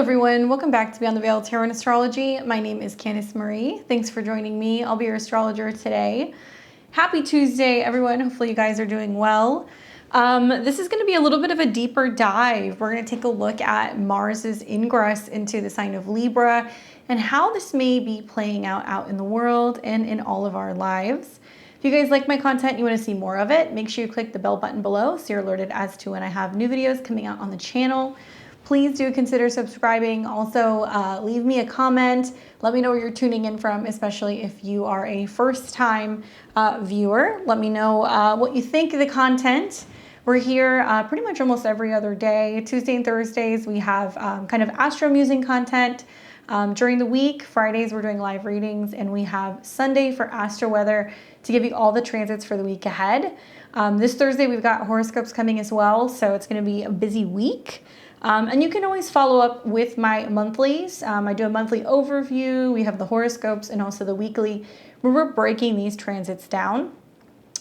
everyone, welcome back to Beyond the Veil Tarot and Astrology. My name is Candice Marie. Thanks for joining me. I'll be your astrologer today. Happy Tuesday, everyone. Hopefully you guys are doing well. This is going to be a little bit of a deeper dive. We're going to take a look at Mars's ingress into the sign of Libra and how this may be playing out in the world and in all of our lives. If you guys like my content, you want to see more of it, make sure you click the bell button below so you're alerted as to when I have new videos coming out on the channel. Please do consider subscribing. Also, leave me a comment. Let me know where you're tuning in from, especially if you are a first-time viewer. Let me know what you think of the content. We're here pretty much almost every other day. Tuesday and Thursdays, we have kind of astro musing content. During the week, Fridays, we're doing live readings, and we have Sunday for astro weather to give you all the transits for the week ahead. This Thursday, we've got horoscopes coming as well, so it's going to be a busy week. And you can always follow up with my monthlies. I do a monthly overview. We have the horoscopes and also the weekly where we're breaking these transits down.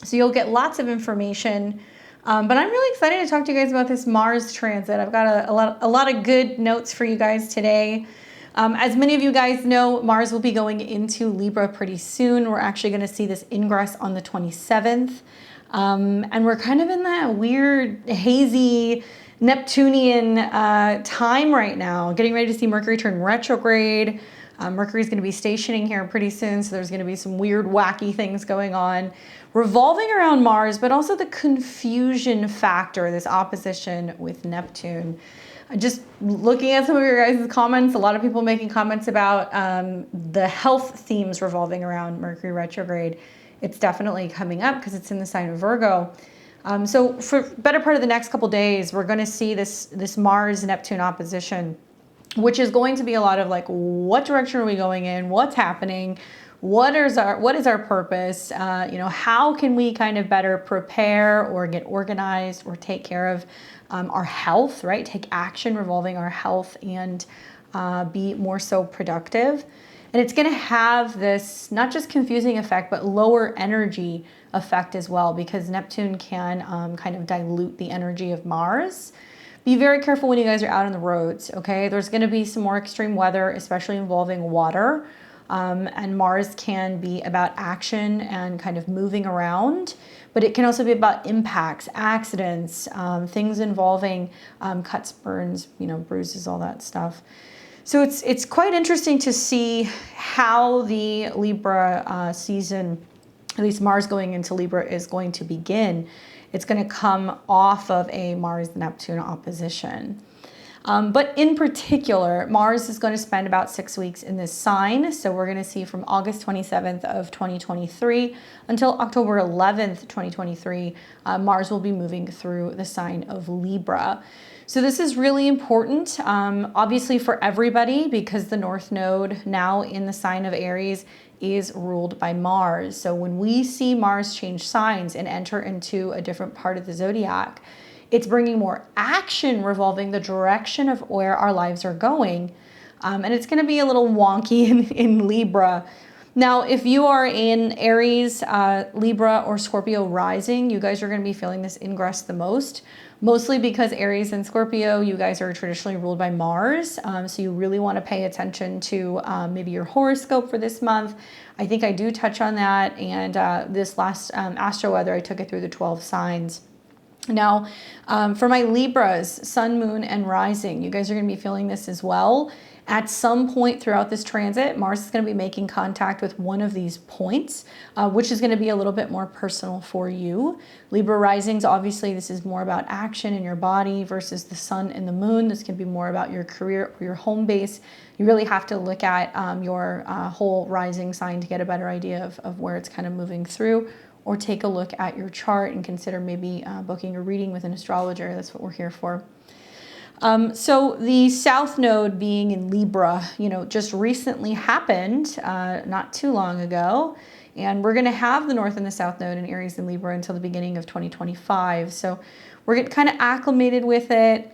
So you'll get lots of information. But I'm really excited to talk to you guys about this Mars transit. I've got a lot of good notes for you guys today. As many of you guys know, Mars will be going into Libra pretty soon. We're actually going to see this ingress on the 27th. And we're kind of in that weird, hazy, Neptunian time right now, getting ready to see Mercury turn retrograde. Mercury's going to be stationing here pretty soon, so there's going to be some weird, wacky things going on revolving around Mars, but also the confusion factor, this opposition with Neptune. Just looking at some of your guys' comments, a lot of people making comments about the health themes revolving around Mercury retrograde. It's definitely coming up because it's in the sign of Virgo. So for better part of the next couple days, we're going to see this Mars-Neptune opposition, which is going to be a lot of like, what direction are we going in? What's happening? What is our purpose? How can we kind of better prepare or get organized or take care of our health, right? Take action revolving our health and be more so productive. And it's going to have this not just confusing effect, but lower energy effect as well, because Neptune can kind of dilute the energy of Mars. Be very careful when you guys are out on the roads, okay? There's going to be some more extreme weather, especially involving water. And Mars can be about action and kind of moving around, but it can also be about impacts, accidents, things involving cuts, burns, bruises, all that stuff. So it's quite interesting to see how the Libra season, at least Mars going into Libra, is going to begin. It's going to come off of a Mars-Neptune opposition. But in particular, Mars is going to spend about 6 weeks in this sign. So we're going to see from August 27th of 2023 until October 11th, 2023, Mars will be moving through the sign of Libra. So this is really important, obviously for everybody, because the North Node now in the sign of Aries is ruled by Mars. So when we see Mars change signs and enter into a different part of the zodiac, it's bringing more action revolving the direction of where our lives are going. And it's going to be a little wonky in Libra. Now, if you are in Aries, Libra, or Scorpio rising, you guys are going to be feeling this ingress the most. Mostly because Aries and Scorpio, you guys are traditionally ruled by Mars. So you really want to pay attention to maybe your horoscope for this month. I think I do touch on that. And this last astro weather, I took it through the 12 signs. Now, for my Libras, Sun, Moon, and Rising, you guys are going to be feeling this as well. At some point throughout this transit, Mars is going to be making contact with one of these points, which is going to be a little bit more personal for you. Libra risings, obviously, this is more about action in your body versus the Sun and the Moon. This can be more about your career or your home base. You really have to look at your whole rising sign to get a better idea of where it's kind of moving through, or take a look at your chart and consider maybe booking a reading with an astrologer. That's what we're here for. So the South Node being in Libra, just recently happened not too long ago. And we're going to have the North and the South Node in Aries and Libra until the beginning of 2025. So we're getting kind of acclimated with it.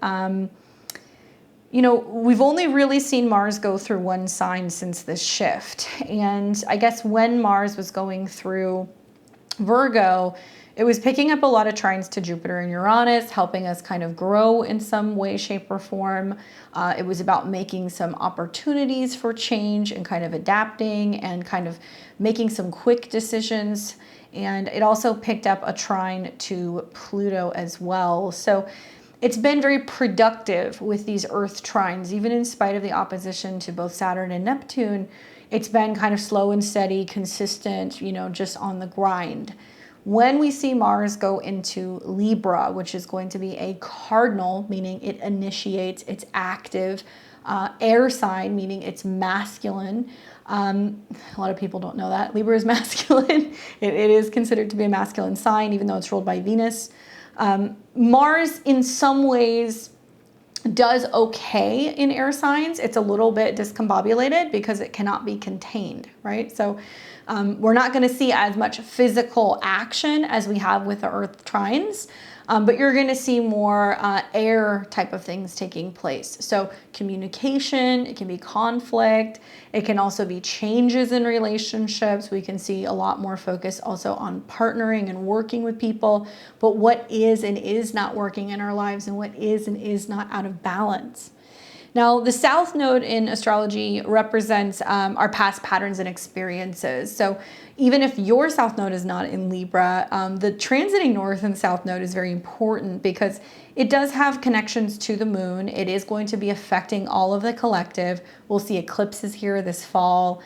We've only really seen Mars go through one sign since this shift. And I guess when Mars was going through Virgo, It was picking up a lot of trines to Jupiter and Uranus, helping us kind of grow in some way, shape, or form. It was about making some opportunities for change and kind of adapting and kind of making some quick decisions. And it also picked up a trine to Pluto as well. So it's been very productive with these Earth trines, even in spite of the opposition to both Saturn and Neptune. It's been kind of slow and steady, consistent, you know, just on the grind. When we see Mars go into Libra, which is going to be a cardinal, meaning it initiates, it's active, air sign, meaning it's masculine. A lot of people don't know that. Libra is masculine. It is considered to be a masculine sign, even though it's ruled by Venus. Mars, in some ways, does okay in air signs. It's a little bit discombobulated because it cannot be contained, right? So we're not going to see as much physical action as we have with the Earth trines, but you're going to see more air type of things taking place. So communication, it can be conflict, it can also be changes in relationships. We can see a lot more focus also on partnering and working with people, but what is and is not working in our lives and what is and is not out of balance. Now, the South Node in astrology represents our past patterns and experiences. So even if your South Node is not in Libra, the transiting North and South Node is very important because it does have connections to the moon. It is going to be affecting all of the collective. We'll see eclipses here this fall.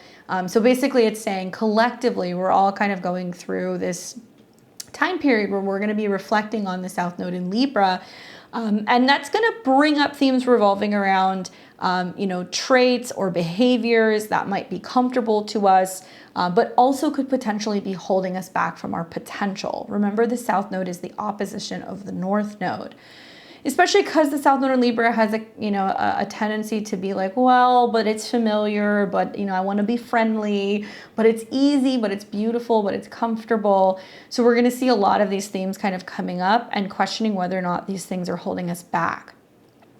So basically it's saying collectively, we're all kind of going through this time period where we're going to be reflecting on the South Node in Libra. And that's going to bring up themes revolving around, you know, traits or behaviors that might be comfortable to us, but also could potentially be holding us back from our potential. Remember, the South Node is the opposition of the North Node. Especially because the South Node in Libra has a tendency to be like, well, but it's familiar, but I want to be friendly, but it's easy, but it's beautiful, but it's comfortable. So we're going to see a lot of these themes kind of coming up and questioning whether or not these things are holding us back.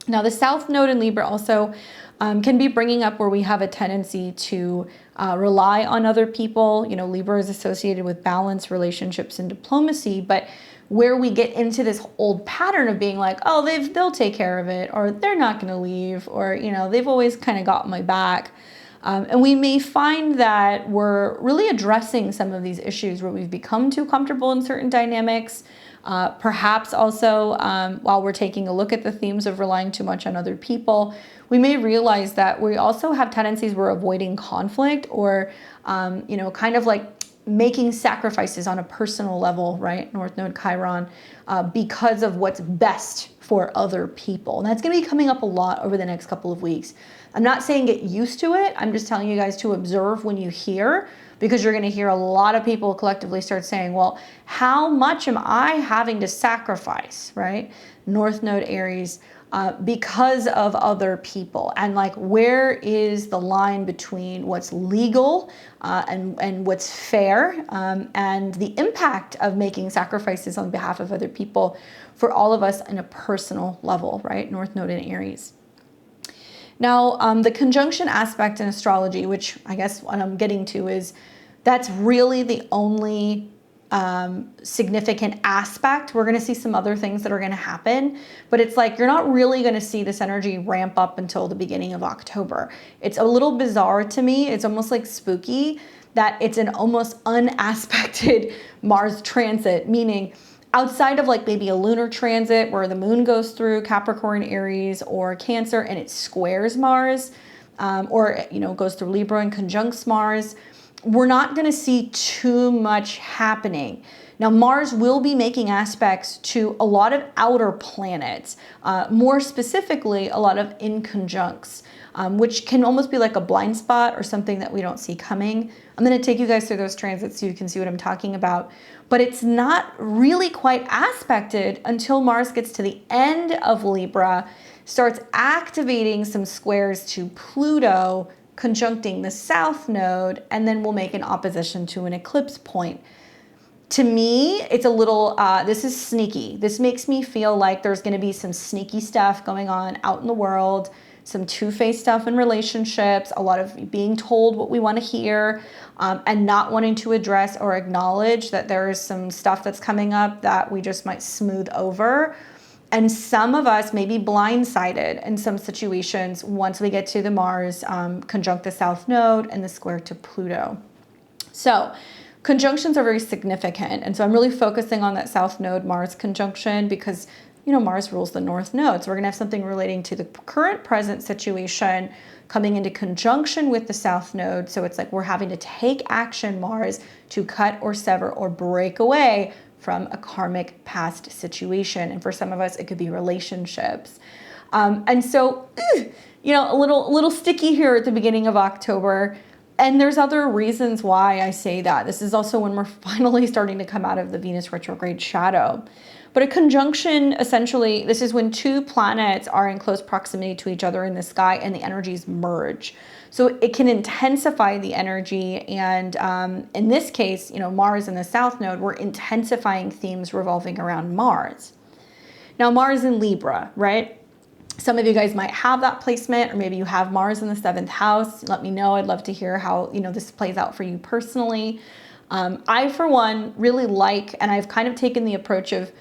Now, the South Node in Libra also can be bringing up where we have a tendency to rely on other people. Libra is associated with balance, relationships, and diplomacy, but where we get into this old pattern of being like, oh, they'll take care of it, or they're not going to leave, or they've always kind of got my back. And we may find that we're really addressing some of these issues where we've become too comfortable in certain dynamics. Perhaps also while we're taking a look at the themes of relying too much on other people, we may realize that we also have tendencies we're avoiding conflict or, kind of like making sacrifices on a personal level, right? North Node Chiron, because of what's best for other people. And that's going to be coming up a lot over the next couple of weeks. I'm not saying get used to it. I'm just telling you guys to observe when you hear, because you're going to hear a lot of people collectively start saying, well, how much am I having to sacrifice, right? North Node Aries, because of other people, and like, where is the line between what's legal and what's fair, and the impact of making sacrifices on behalf of other people for all of us in a personal level, right? North Node in Aries. Now, the conjunction aspect in astrology, which I guess what I'm getting to is that's really the only significant aspect. We're going to see some other things that are going to happen, but it's like you're not really going to see this energy ramp up until the beginning of October. It's a little bizarre to me. It's almost like spooky that it's an almost unaspected Mars transit, meaning outside of like maybe a lunar transit where the moon goes through Capricorn, Aries, or Cancer and it squares Mars, or goes through Libra and conjuncts Mars. We're not going to see too much happening. Now, Mars will be making aspects to a lot of outer planets, more specifically, a lot of inconjuncts, which can almost be like a blind spot or something that we don't see coming. I'm going to take you guys through those transits so you can see what I'm talking about. But it's not really quite aspected until Mars gets to the end of Libra, starts activating some squares to Pluto, conjuncting the South Node, and then we'll make an opposition to an eclipse point. To me, it's a little, this is sneaky. This makes me feel like there's going to be some sneaky stuff going on out in the world some two-faced stuff in relationships, a lot of being told what we want to hear, and not wanting to address or acknowledge that there is some stuff that's coming up that we just might smooth over. And some of us may be blindsided in some situations once we get to the Mars conjunct the South Node and the square to Pluto. So conjunctions are very significant. And so I'm really focusing on that South Node Mars conjunction because, you know, Mars rules the North Node. So we're going to have something relating to the current present situation coming into conjunction with the South Node. So it's like we're having to take action, Mars, to cut or sever or break away from a karmic past situation. And for some of us, it could be relationships. And so, you know, a little sticky here at the beginning of October. And there's other reasons why I say that. This is also when we're finally starting to come out of the Venus retrograde shadow. But a conjunction, essentially, this is when two planets are in close proximity to each other in the sky and the energies merge. So it can intensify the energy. And in this case, you know, Mars in the South Node, we're intensifying themes revolving around Mars. Now, Mars in Libra, right? Some of you guys might have that placement, or maybe you have Mars in the 7th house. Let me know. I'd love to hear how, you know, this plays out for you personally. I, for one, really like, and I've kind of taken the approach of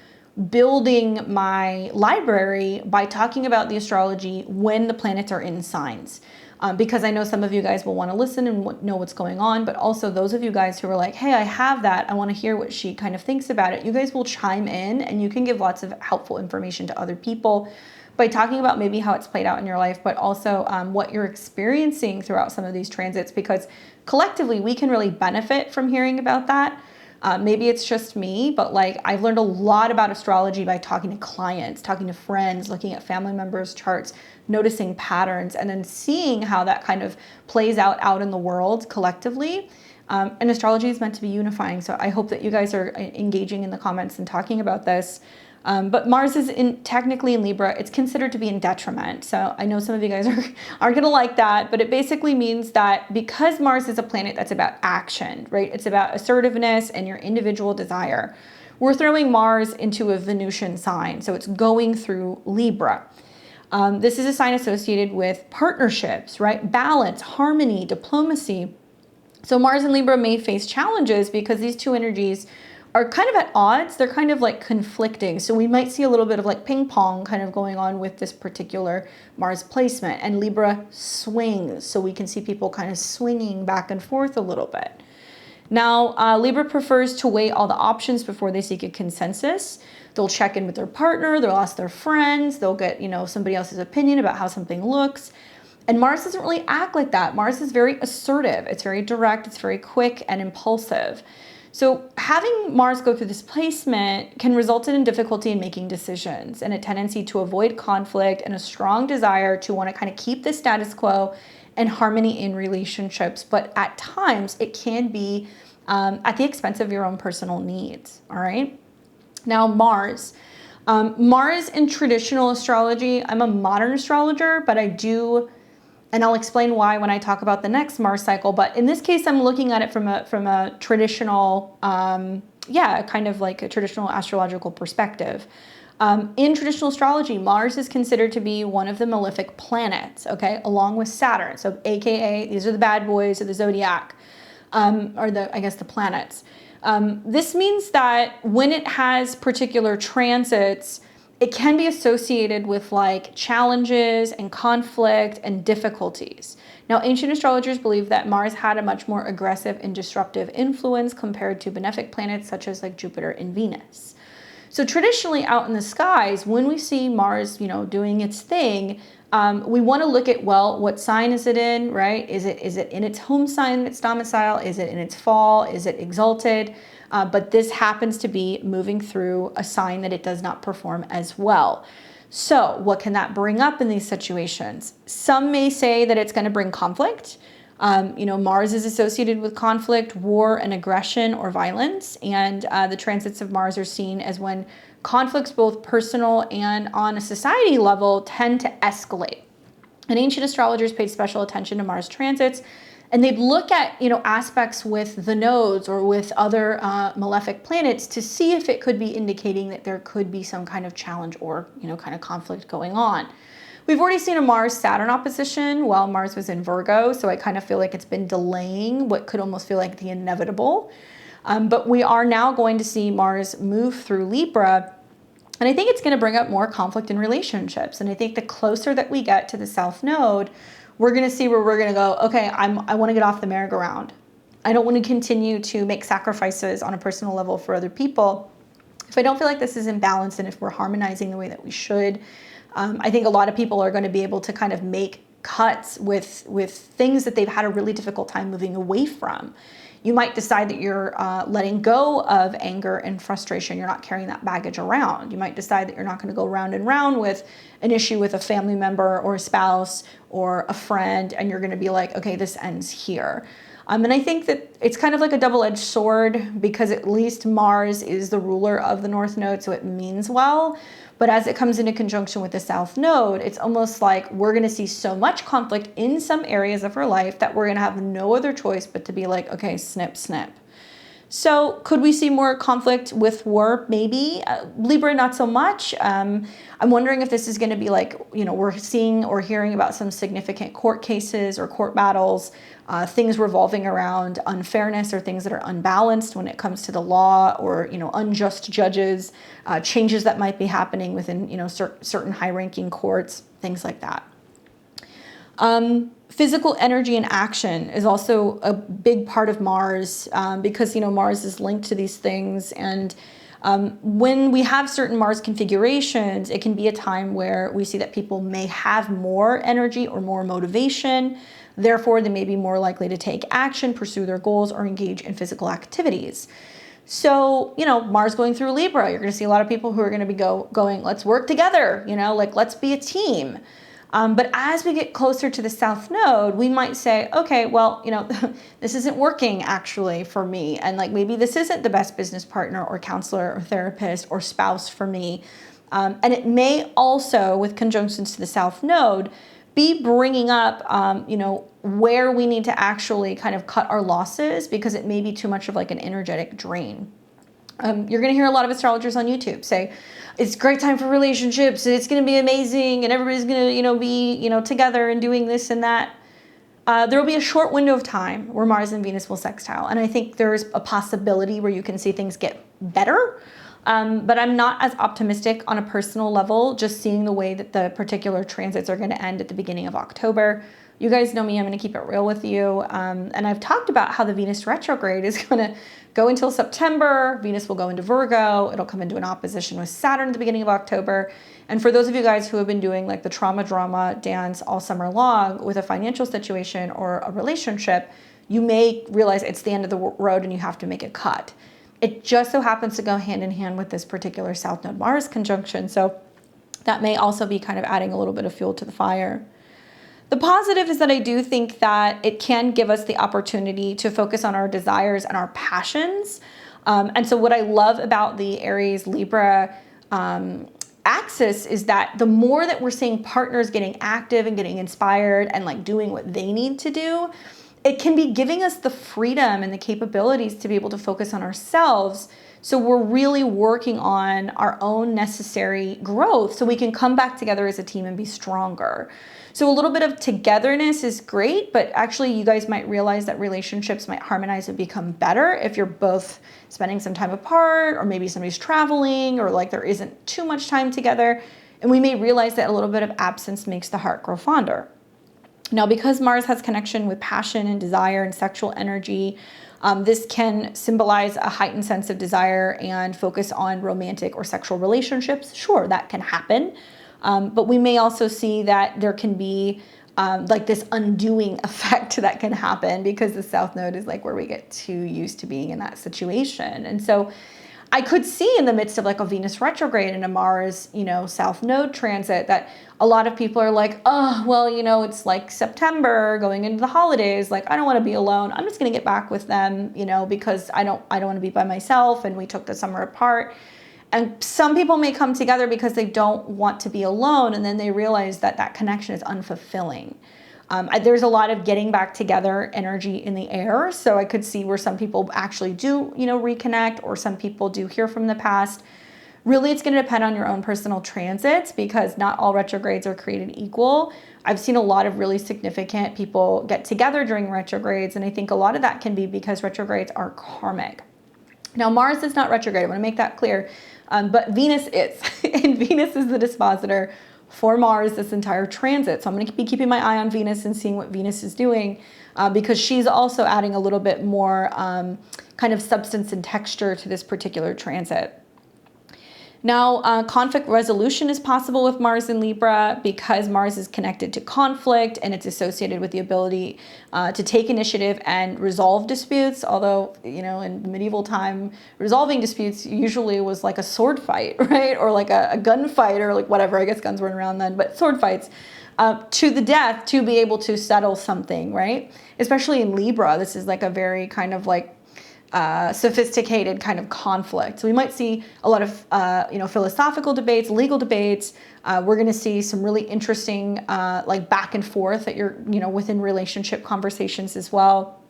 building my library by talking about the astrology when the planets are in signs. Because I know some of you guys will want to listen and know what's going on, but also those of you guys who are like, hey, I have that, I want to hear what she kind of thinks about it. You guys will chime in and you can give lots of helpful information to other people by talking about maybe how it's played out in your life, but also what you're experiencing throughout some of these transits, because collectively we can really benefit from hearing about that. Maybe it's just me, but like I've learned a lot about astrology by talking to clients, talking to friends, looking at family members' charts, noticing patterns, and then seeing how that kind of plays out in the world collectively. And astrology is meant to be unifying. So I hope that you guys are engaging in the comments and talking about this. But Mars is technically in Libra. It's considered to be in detriment. So I know some of you guys aren't going to like that, but it basically means that because Mars is a planet that's about action, right? It's about assertiveness and your individual desire. We're throwing Mars into a Venusian sign. So it's going through Libra. This is a sign associated with partnerships, right? Balance, harmony, diplomacy. So Mars and Libra may face challenges because these two energies are kind of at odds. They're kind of like conflicting. So we might see a little bit of like ping pong kind of going on with this particular Mars placement, and Libra swings. So we can see people kind of swinging back and forth a little bit. Now, Libra prefers to weigh all the options before they seek a consensus. They'll check in with their partner. They'll ask their friends. They'll get, you know, somebody else's opinion about how something looks. And Mars doesn't really act like that. Mars is very assertive. It's very direct. It's very quick and impulsive. So having Mars go through this placement can result in difficulty in making decisions and a tendency to avoid conflict and a strong desire to want to kind of keep the status quo and harmony in relationships. But at times it can be at the expense of your own personal needs. All right. Now, Mars. Mars in traditional astrology, I'm a modern astrologer, but I do, and I'll explain why when I talk about the next Mars cycle. But in this case, I'm looking at it from a traditional, kind of like a traditional astrological perspective. In traditional astrology, Mars is considered to be one of the malefic planets, okay, along with Saturn. So AKA, these are the bad boys of the zodiac, or the planets. This means that when it has particular transits, it can be associated with like challenges and conflict and difficulties. Now, ancient astrologers believe that Mars had a much more aggressive and disruptive influence compared to benefic planets such as like Jupiter and Venus. So traditionally out in the skies, when we see Mars, you know, doing its thing, we want to look at, well, what sign is it in, right? Is it in its home sign, its domicile? Is it in its fall? Is it exalted? But this happens to be moving through a sign that it does not perform as well. So what can that bring up in these situations? Some may say that it's going to bring conflict. Mars is associated with conflict, war, and aggression or violence. And the transits of Mars are seen as when conflicts, both personal and on a society level, tend to escalate. And ancient astrologers paid special attention to Mars transits, and they'd look at, aspects with the nodes or with other malefic planets to see if it could be indicating that there could be some kind of challenge or, kind of conflict going on. We've already seen a Mars-Saturn opposition while Mars was in Virgo, so I kind of feel like it's been delaying what could almost feel like the inevitable. But we are now going to see Mars move through Libra, and I think it's going to bring up more conflict in relationships. And I think the closer that we get to the South Node, we're going to see where we're going to go, okay, I want to get off the merry-go-round. I don't want to continue to make sacrifices on a personal level for other people. If I don't feel like this is in balance and if we're harmonizing the way that we should, I think a lot of people are going to be able to kind of make cuts with things that they've had a really difficult time moving away from. You might decide that you're letting go of anger and frustration. You're not carrying that baggage around. You might decide that you're not going to go round and round with an issue with a family member or a spouse or a friend, and you're going to be like, okay, this ends here. And I think that it's kind of like a double-edged sword, because at least Mars is the ruler of the North Node, so it means well. But as it comes into conjunction with the South Node, it's almost like we're going to see so much conflict in some areas of our life that we're going to have no other choice but to be like, okay, snip, snip. So could we see more conflict with war? Maybe. Libra, not so much. I'm wondering if this is going to be like, we're seeing or hearing about some significant court cases or court battles, things revolving around unfairness or things that are unbalanced when it comes to the law, or, unjust judges, changes that might be happening within, certain high-ranking courts, things like that. Physical energy and action is also a big part of Mars, because, Mars is linked to these things. And when we have certain Mars configurations, it can be a time where we see that people may have more energy or more motivation. Therefore, they may be more likely to take action, pursue their goals, or engage in physical activities. So, Mars going through Libra, you're going to see a lot of people who are going to be going, let's work together, let's be a team. But as we get closer to the South Node, we might say, okay, well, this isn't working actually for me. And maybe this isn't the best business partner or counselor or therapist or spouse for me. And it may also, with conjunctions to the South Node, be bringing up, where we need to actually kind of cut our losses, because it may be too much of an energetic drain. You're going to hear a lot of astrologers on YouTube say, it's a great time for relationships, it's going to be amazing, and everybody's going to, be, together and doing this and that. There will be a short window of time where Mars and Venus will sextile. And I think there's a possibility where you can see things get better. But I'm not as optimistic on a personal level, just seeing the way that the particular transits are going to end at the beginning of October. You guys know me, I'm going to keep it real with you. And I've talked about how the Venus retrograde is going to go until September. Venus will go into Virgo. It'll come into an opposition with Saturn at the beginning of October. And for those of you guys who have been doing the trauma drama dance all summer long with a financial situation or a relationship, you may realize it's the end of the road and you have to make a cut. It just so happens to go hand in hand with this particular South Node Mars conjunction. So that may also be kind of adding a little bit of fuel to the fire. The positive is that I do think that it can give us the opportunity to focus on our desires and our passions. And so what I love about the Aries Libra axis is that the more that we're seeing partners getting active and getting inspired and doing what they need to do, it can be giving us the freedom and the capabilities to be able to focus on ourselves. So we're really working on our own necessary growth so we can come back together as a team and be stronger. So a little bit of togetherness is great, but actually you guys might realize that relationships might harmonize and become better if you're both spending some time apart, or maybe somebody's traveling, or there isn't too much time together. And we may realize that a little bit of absence makes the heart grow fonder. Now, because Mars has connection with passion and desire and sexual energy, this can symbolize a heightened sense of desire and focus on romantic or sexual relationships. Sure, that can happen. But we may also see that there can be this undoing effect that can happen, because the South Node is where we get too used to being in that situation. And so I could see in the midst of a Venus retrograde and a Mars, South Node transit, that a lot of people are oh, well, it's September going into the holidays. I don't want to be alone. I'm just going to get back with them, because I don't want to be by myself. And we took the summer apart. And some people may come together because they don't want to be alone. And then they realize that that connection is unfulfilling. There's a lot of getting back together energy in the air. So I could see where some people actually do, reconnect, or some people do hear from the past. Really, it's going to depend on your own personal transits because not all retrogrades are created equal. I've seen a lot of really significant people get together during retrogrades, and I think a lot of that can be because retrogrades are karmic. Now, Mars is not retrograde. I want to make that clear, but Venus is, and Venus is the dispositor for Mars this entire transit. So I'm going to be keeping my eye on Venus and seeing what Venus is doing because she's also adding a little bit more kind of substance and texture to this particular transit. Now, conflict resolution is possible with Mars in Libra because Mars is connected to conflict and it's associated with the ability to take initiative and resolve disputes. Although, you know, in medieval time, resolving disputes usually was like a sword fight, right? Or like a gunfight or like whatever. I guess guns weren't around then, but sword fights to the death to be able to settle something, right? Especially in Libra, this is like a very kind of like sophisticated kind of conflict. So we might see a lot of, philosophical debates, legal debates. We're going to see some really interesting, like back and forth that you're, within relationship conversations as well.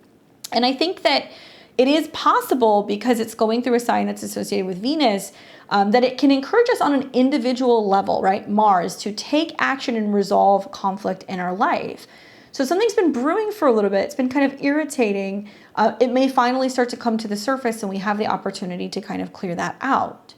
And I think that it is possible because it's going through a sign that's associated with Venus, that it can encourage us on an individual level, right? Mars, to take action and resolve conflict in our life. So something's been brewing for a little bit. It's been kind of irritating. It may finally start to come to the surface and we have the opportunity to kind of clear that out.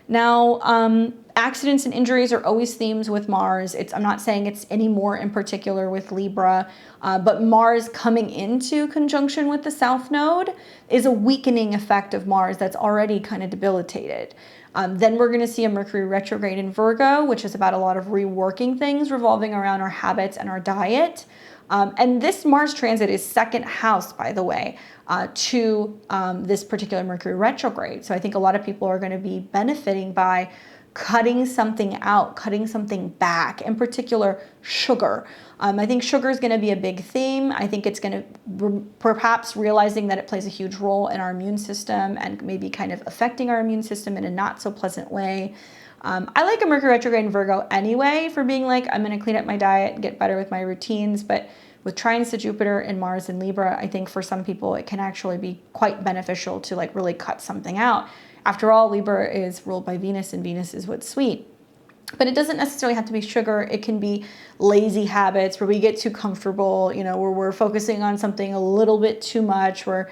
Now, accidents and injuries are always themes with Mars. I'm not saying it's any more in particular with Libra, but Mars coming into conjunction with the South Node is a weakening effect of Mars that's already kind of debilitated. Then we're going to see a Mercury retrograde in Virgo, which is about a lot of reworking things revolving around our habits and our diet. And this Mars transit is second house, by the way, to this particular Mercury retrograde. So I think a lot of people are going to be benefiting by cutting something out, cutting something back, in particular sugar. I think sugar is going to be a big theme. I think it's going to perhaps realizing that it plays a huge role in our immune system and maybe kind of affecting our immune system in a not so pleasant way. I like a Mercury retrograde in Virgo anyway for being like, I'm going to clean up my diet and get better with my routines. But with trines to Jupiter and Mars and Libra, I think for some people it can actually be quite beneficial to like really cut something out. After all, Libra is ruled by Venus and Venus is what's sweet. But it doesn't necessarily have to be sugar. It can be lazy habits where we get too comfortable, where we're focusing on something a little bit too much, where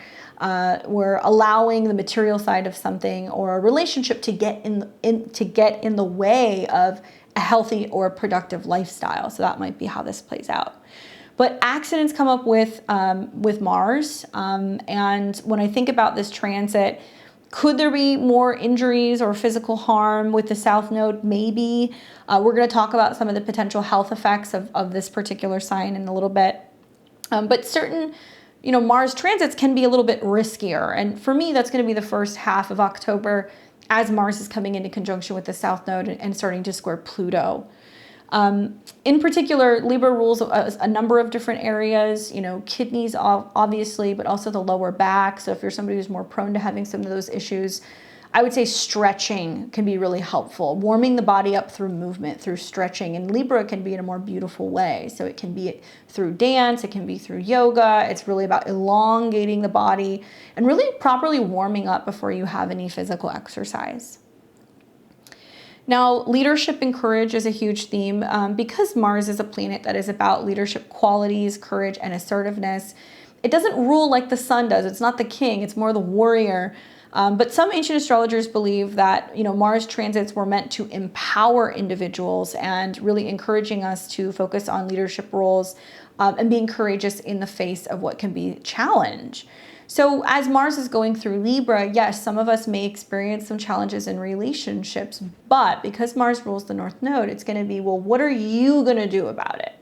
we're allowing the material side of something or a relationship to get in the way of a healthy or productive lifestyle. So that might be how this plays out. But accidents come up with Mars. And when I think about this transit, could there be more injuries or physical harm with the South Node? Maybe. We're going to talk about some of the potential health effects of this particular sign in a little bit. But certain, Mars transits can be a little bit riskier. And for me, that's going to be the first half of October as Mars is coming into conjunction with the South Node and starting to square Pluto. In particular, Libra rules a number of different areas, kidneys obviously, but also the lower back. So if you're somebody who's more prone to having some of those issues, I would say stretching can be really helpful. Warming the body up through movement, through stretching. And Libra can be in a more beautiful way. So it can be through dance, it can be through yoga. It's really about elongating the body and really properly warming up before you have any physical exercise. Now, leadership and courage is a huge theme because Mars is a planet that is about leadership qualities, courage, and assertiveness. It doesn't rule like the sun does. It's not the king. It's more the warrior. But some ancient astrologers believe that, Mars transits were meant to empower individuals and really encouraging us to focus on leadership roles and being courageous in the face of what can be challenge. So as Mars is going through Libra, yes, some of us may experience some challenges in relationships, but because Mars rules the North Node, it's going to be, well, what are you going to do about it?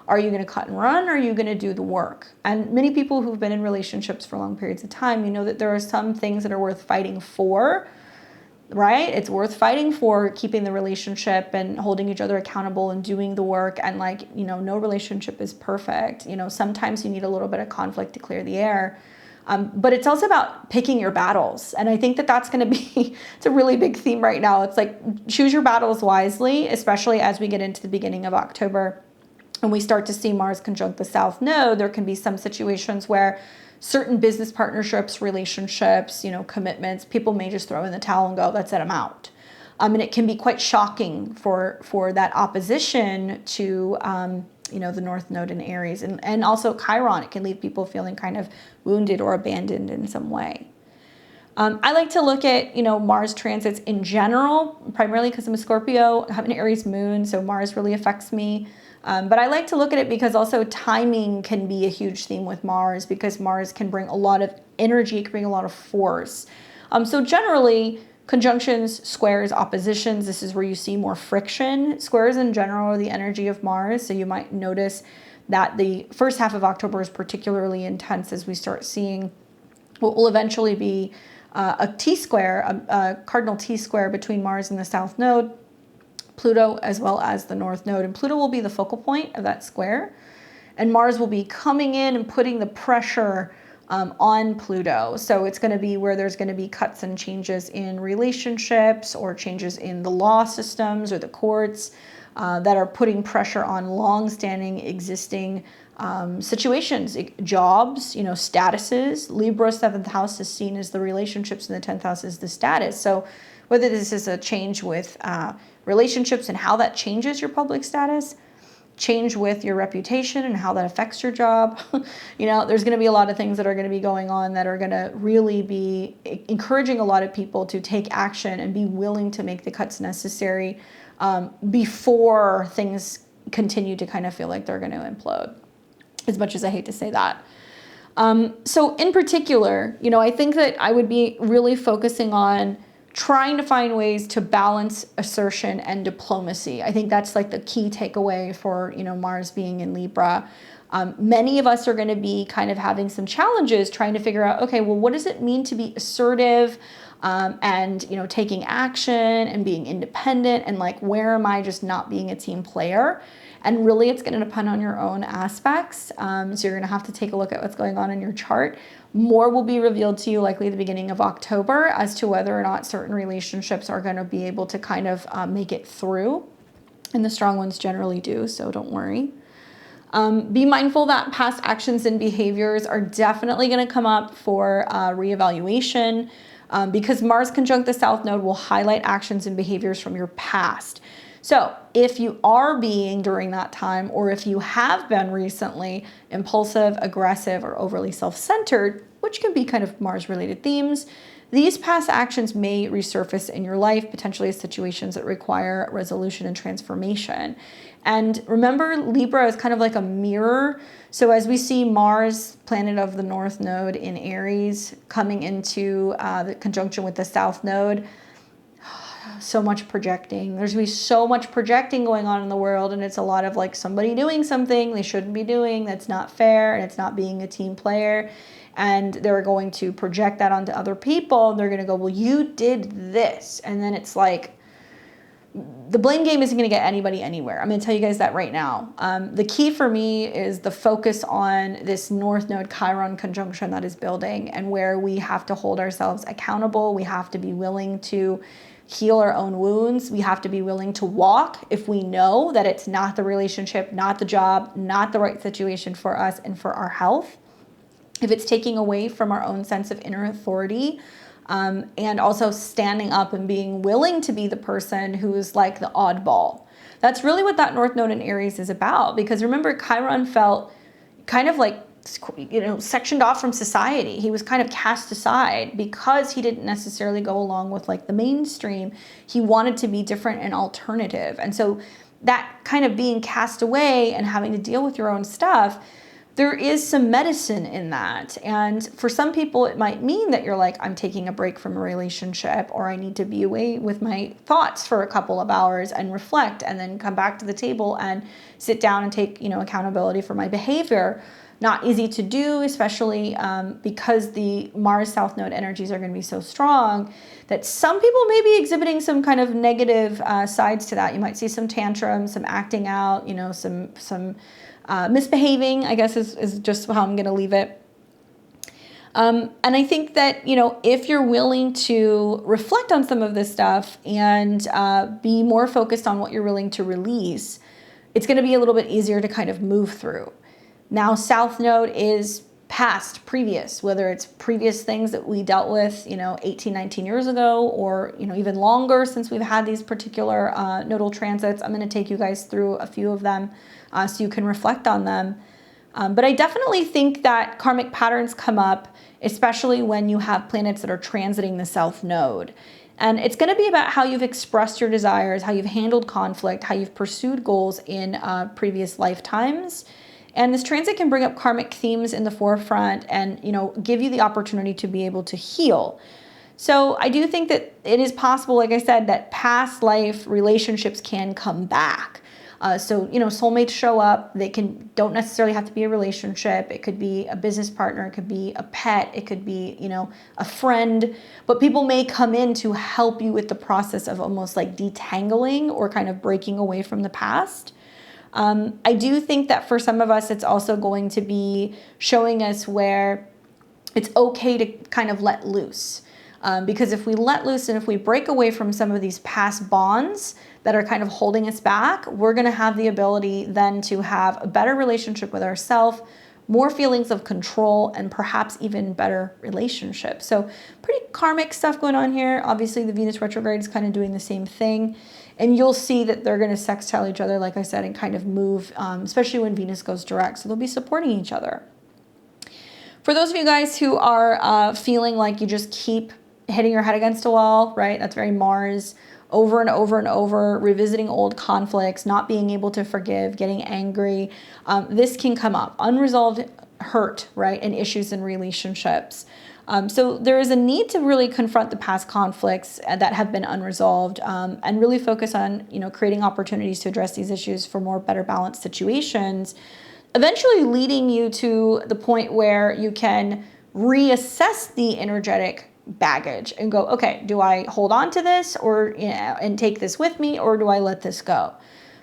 Are you going to cut and run, or are you going to do the work? And many people who've been in relationships for long periods of time, that there are some things that are worth fighting for, right? It's worth fighting for keeping the relationship and holding each other accountable and doing the work. And no relationship is perfect. Sometimes you need a little bit of conflict to clear the air. But it's also about picking your battles. And I think that that's going to be, it's a really big theme right now. It's like choose your battles wisely, especially as we get into the beginning of October and we start to see Mars conjunct the South Node. There can be some situations where certain business partnerships, relationships, commitments, people may just throw in the towel and go, let's set them out. And it can be quite shocking for that opposition to, you know, the North Node in Aries. And also Chiron, it can leave people feeling kind of wounded or abandoned in some way. I like to look at, you know, Mars transits in general, primarily because I'm a Scorpio, I have an Aries moon, so Mars really affects me. But I like to look at it because also timing can be a huge theme with Mars, because Mars can bring a lot of energy, it can bring a lot of force. So generally, conjunctions, squares, oppositions, this is where you see more friction. Squares in general are the energy of Mars, so you might notice that the first half of October is particularly intense as we start seeing what will eventually be a T-square, a cardinal T-square between Mars and the South Node, Pluto, as well as the North Node. And Pluto will be the focal point of that square. And Mars will be coming in and putting the pressure on Pluto. So it's going to be where there's going to be cuts and changes in relationships, or changes in the law systems or the courts that are putting pressure on long-standing existing situations, jobs, you know, statuses. Libra 7th house is seen as the relationships, and the 10th house is the status. So whether this is a change with relationships and how that changes your public status, change with your reputation and how that affects your job, you know, there's going to be a lot of things that are going to be going on that are going to really be encouraging a lot of people to take action and be willing to make the cuts necessary before things continue to kind of feel like they're going to implode, as much as I hate to say that. So in particular, you know, I think that I would be really focusing on trying to find ways to balance assertion and diplomacy. I think that's like the key takeaway for, you know, Mars being in Libra. Many of us are going to be kind of having some challenges trying to figure out, okay, well, what does it mean to be assertive and, you know, taking action and being independent, and like, where am I just not being a team player? And really, it's going to depend on your own aspects. So you're going to have to take a look at what's going on in your chart. More will be revealed to you likely at the beginning of October as to whether or not certain relationships are going to be able to kind of make it through. And the strong ones generally do, so don't worry. Be mindful that past actions and behaviors are definitely going to come up for reevaluation, because Mars conjunct the South Node will highlight actions and behaviors from your past. So if you are being during that time, or if you have been recently impulsive, aggressive, or overly self-centered, which can be kind of Mars-related themes, these past actions may resurface in your life, potentially as situations that require resolution and transformation. And remember, Libra is kind of like a mirror. So as we see Mars, planet of the North Node in Aries, coming into the conjunction with the South Node, so much projecting. There's going to be so much projecting going on in the world, and it's a lot of like somebody doing something they shouldn't be doing, that's not fair, and it's not being a team player. And they're going to project that onto other people, and they're going to go, well, you did this. And then it's like, the blame game isn't going to get anybody anywhere. I'm going to tell you guys that right now. The key for me is the focus on this North Node Chiron conjunction that is building, and where we have to hold ourselves accountable. We have to be willing to heal our own wounds. We have to be willing to walk if we know that it's not the relationship, not the job, not the right situation for us and for our health. If it's taking away from our own sense of inner authority, and also standing up and being willing to be the person who is like the oddball. That's really what that North Node in Aries is about. Because remember, Chiron felt kind of like, you know, sectioned off from society. He was kind of cast aside because he didn't necessarily go along with like the mainstream. He wanted to be different and alternative. And so that kind of being cast away and having to deal with your own stuff, there is some medicine in that. And for some people, it might mean that you're like, I'm taking a break from a relationship, or I need to be away with my thoughts for a couple of hours and reflect, and then come back to the table and sit down and take, you know, accountability for my behavior. Not easy to do, especially because the Mars South Node energies are going to be so strong that some people may be exhibiting some kind of negative sides to that. You might see some tantrums, some acting out, you know, some misbehaving, I guess is just how I'm going to leave it. And I think that, you know, if you're willing to reflect on some of this stuff and be more focused on what you're willing to release, it's going to be a little bit easier to kind of move through. Now, South Node is previous, whether it's previous things that we dealt with, 18, 19 years ago, or, even longer since we've had these particular nodal transits. I'm going to take you guys through a few of them so you can reflect on them. But I definitely think that karmic patterns come up, especially when you have planets that are transiting the South Node. And it's going to be about how you've expressed your desires, how you've handled conflict, how you've pursued goals in previous lifetimes. And this transit can bring up karmic themes in the forefront and, give you the opportunity to be able to heal. So I do think that it is possible, like I said, that past life relationships can come back. So, soulmates show up. They don't necessarily have to be a relationship. It could be a business partner. It could be a pet. It could be, a friend. But people may come in to help you with the process of almost like detangling or kind of breaking away from the past. I do think that for some of us, it's also going to be showing us where it's okay to kind of let loose. Because if we let loose and if we break away from some of these past bonds that are kind of holding us back, we're going to have the ability then to have a better relationship with ourselves, more feelings of control, and perhaps even better relationships. So pretty karmic stuff going on here. Obviously, the Venus retrograde is kind of doing the same thing. And you'll see that they're going to sextile each other, like I said, and kind of move, especially when Venus goes direct. So they'll be supporting each other. For those of you guys who are feeling like you just keep hitting your head against a wall, right? That's very Mars, over and over and over, revisiting old conflicts, not being able to forgive, getting angry. This can come up. Unresolved hurt, right? And issues in relationships. So there is a need to really confront the past conflicts that have been unresolved and really focus on, creating opportunities to address these issues for more better balanced situations, eventually leading you to the point where you can reassess the energetic baggage and go, okay, do I hold on to this or, and take this with me, or do I let this go?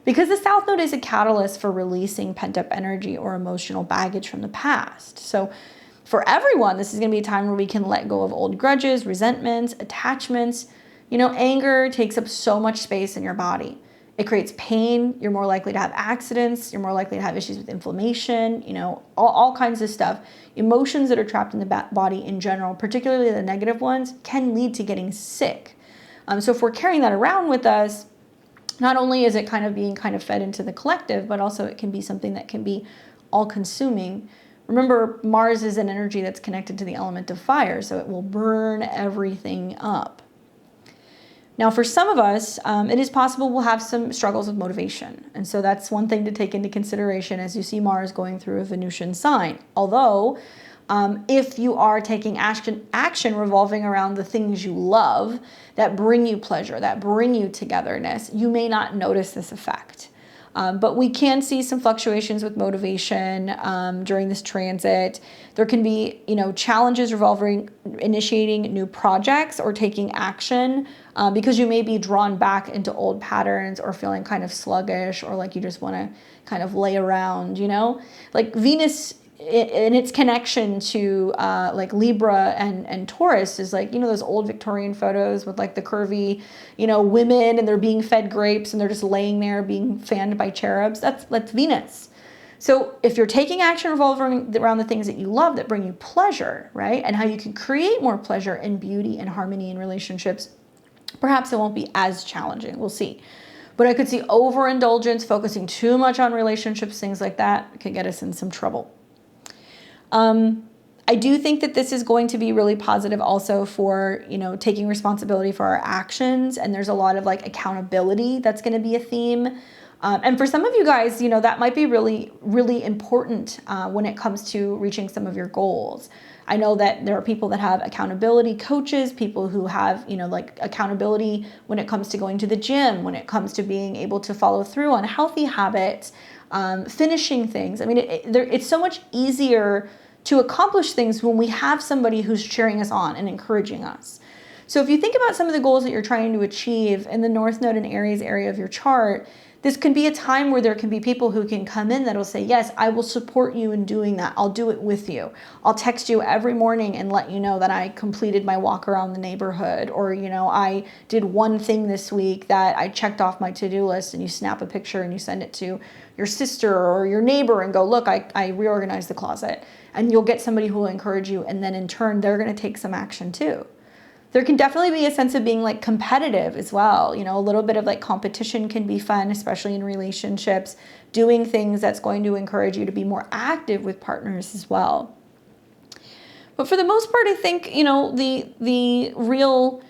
Because the South Node is a catalyst for releasing pent-up energy or emotional baggage from the past. So for everyone, this is going to be a time where we can let go of old grudges, resentments, attachments. Anger takes up so much space in your body. It creates pain. You're more likely to have accidents. You're more likely to have issues with inflammation, all kinds of stuff. Emotions that are trapped in the body in general, particularly the negative ones, can lead to getting sick. So if we're carrying that around with us, not only is it kind of being fed into the collective, but also it can be something that can be all-consuming. Remember, Mars is an energy that's connected to the element of fire, so it will burn everything up. Now, for some of us, it is possible we'll have some struggles with motivation. And so that's one thing to take into consideration as you see Mars going through a Venusian sign. Although, if you are taking action revolving around the things you love, that bring you pleasure, that bring you togetherness, you may not notice this effect. But we can see some fluctuations with motivation during this transit. There can be, challenges revolving initiating new projects or taking action because you may be drawn back into old patterns or feeling kind of sluggish or like you just want to kind of lay around, Like Venus in its connection to like Libra and Taurus is like, those old Victorian photos with like the curvy, women and they're being fed grapes and they're just laying there being fanned by cherubs. That's Venus. So if you're taking action revolving around the things that you love that bring you pleasure, right? And how you can create more pleasure and beauty and harmony in relationships, perhaps it won't be as challenging. We'll see. But I could see overindulgence, focusing too much on relationships, things like that could get us in some trouble. I do think that this is going to be really positive also for, taking responsibility for our actions. And there's a lot of like accountability that's going to be a theme. And for some of you guys, that might be really, really important when it comes to reaching some of your goals. I know that there are people that have accountability coaches, people who have, like accountability when it comes to going to the gym, when it comes to being able to follow through on healthy habits, finishing things. I mean, it's so much easier to accomplish things when we have somebody who's cheering us on and encouraging us. So if you think about some of the goals that you're trying to achieve in the North Node and Aries area of your chart, this can be a time where there can be people who can come in that'll say, yes, I will support you in doing that. I'll do it with you. I'll text you every morning and let you know that I completed my walk around the neighborhood, or, you know, I did one thing this week that I checked off my to-do list, and you snap a picture and you send it to your sister or your neighbor and go, look, I reorganized the closet. And you'll get somebody who will encourage you, and then in turn, they're going to take some action too. There can definitely be a sense of being like competitive as well. You know, a little bit of like competition can be fun, especially in relationships, doing things that's going to encourage you to be more active with partners as well. But for the most part, I think, you know, the real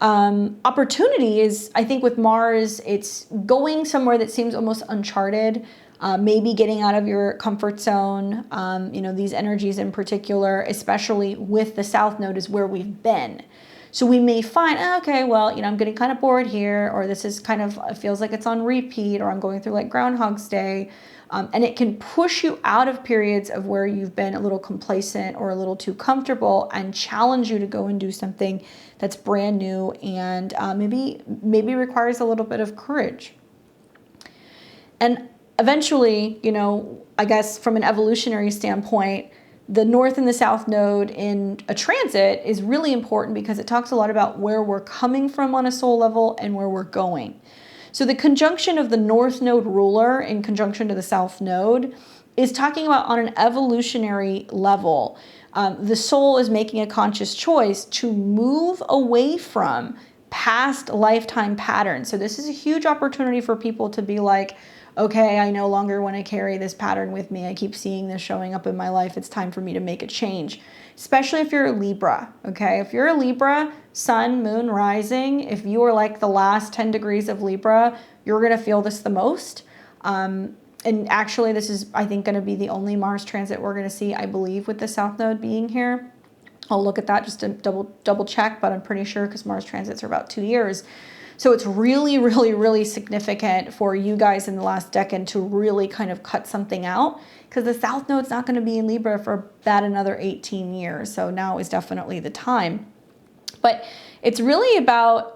opportunity is, I think with Mars, it's going somewhere that seems almost uncharted, maybe getting out of your comfort zone. You know, these energies in particular, especially with the South Node, is where we've been. So we may find, okay, well, you know, I'm getting kind of bored here, or this is kind of, it feels like it's on repeat, or I'm going through like Groundhog's Day. And it can push you out of periods of where you've been a little complacent or a little too comfortable, and challenge you to go and do something that's brand new and maybe requires a little bit of courage. And eventually, you know, I guess from an evolutionary standpoint, the North and the South Node in a transit is really important because it talks a lot about where we're coming from on a soul level and where we're going. So the conjunction of the North Node ruler in conjunction to the South Node is talking about on an evolutionary level. The soul is making a conscious choice to move away from past lifetime patterns. So this is a huge opportunity for people to be like, okay, I no longer want to carry this pattern with me. I keep seeing this showing up in my life. It's time for me to make a change, especially if you're a Libra, okay? If you're a Libra, sun, moon, rising, if you are like the last 10 degrees of Libra, you're going to feel this the most. And actually, this is, I think, going to be the only Mars transit we're going to see, I believe, with the South Node being here. I'll look at that just to double check, but I'm pretty sure because Mars transits are about 2 years. So it's really, really, really significant for you guys in the last decade to really kind of cut something out, because the South Node's not going to be in Libra for about another 18 years. So now is definitely the time. But it's really about,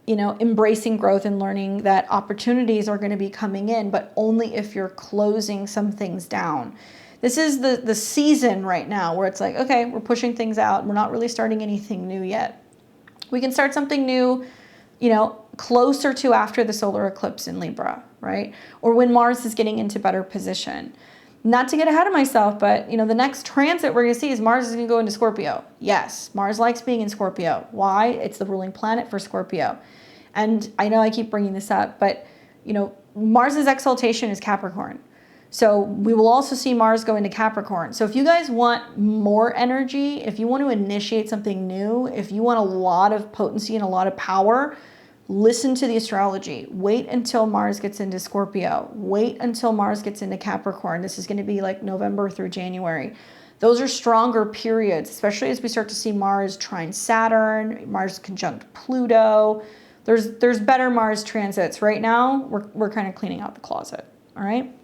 you know, embracing growth and learning that opportunities are going to be coming in, but only if you're closing some things down. This is the season right now where it's like, okay, we're pushing things out. We're not really starting anything new yet. We can start something new, you know, closer to after the solar eclipse in Libra, right? Or when Mars is getting into better position. Not to get ahead of myself, but, you know, the next transit we're going to see is Mars is going to go into Scorpio. Yes, Mars likes being in Scorpio. Why? It's the ruling planet for Scorpio. And I know I keep bringing this up, but, you know, Mars's exaltation is Capricorn. So we will also see Mars go into Capricorn. So if you guys want more energy, if you want to initiate something new, if you want a lot of potency and a lot of power, listen to the astrology. Wait until Mars gets into Scorpio. Wait until Mars gets into Capricorn. This is going to be like November through January. Those are stronger periods, especially as we start to see Mars trine Saturn, Mars conjunct Pluto. There's better Mars transits. Right now, we're kind of cleaning out the closet, all right?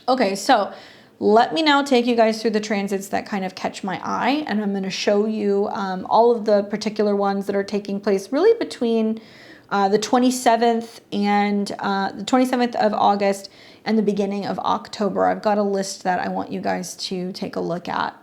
Okay, so let me now take you guys through the transits that kind of catch my eye, and I'm going to show you all of the particular ones that are taking place really between the 27th and the 27th of August and the beginning of October. I've got a list that I want you guys to take a look at.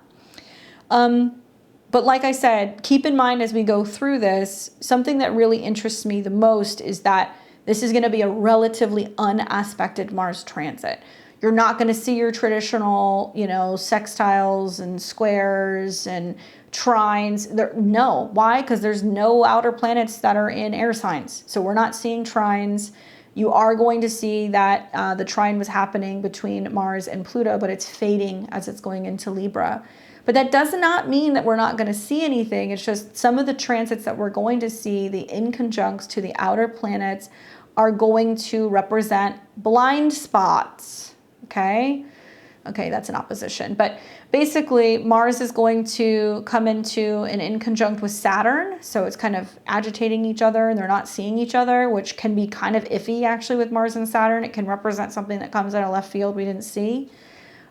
But like I said, keep in mind as we go through this, something that really interests me the most is that this is going to be a relatively unaspected Mars transit. You're not going to see your traditional, you know, sextiles and squares and trines. No. Why? Because there's no outer planets that are in air signs. So we're not seeing trines. You are going to see that the trine was happening between Mars and Pluto, but it's fading as it's going into Libra. But that does not mean that we're not going to see anything. It's just some of the transits that we're going to see, the inconjuncts to the outer planets, are going to represent blind spots. Okay, that's an opposition. But basically, Mars is going to come into an inconjunct with Saturn. So it's kind of agitating each other and they're not seeing each other, which can be kind of iffy actually with Mars and Saturn. It can represent something that comes out of left field we didn't see.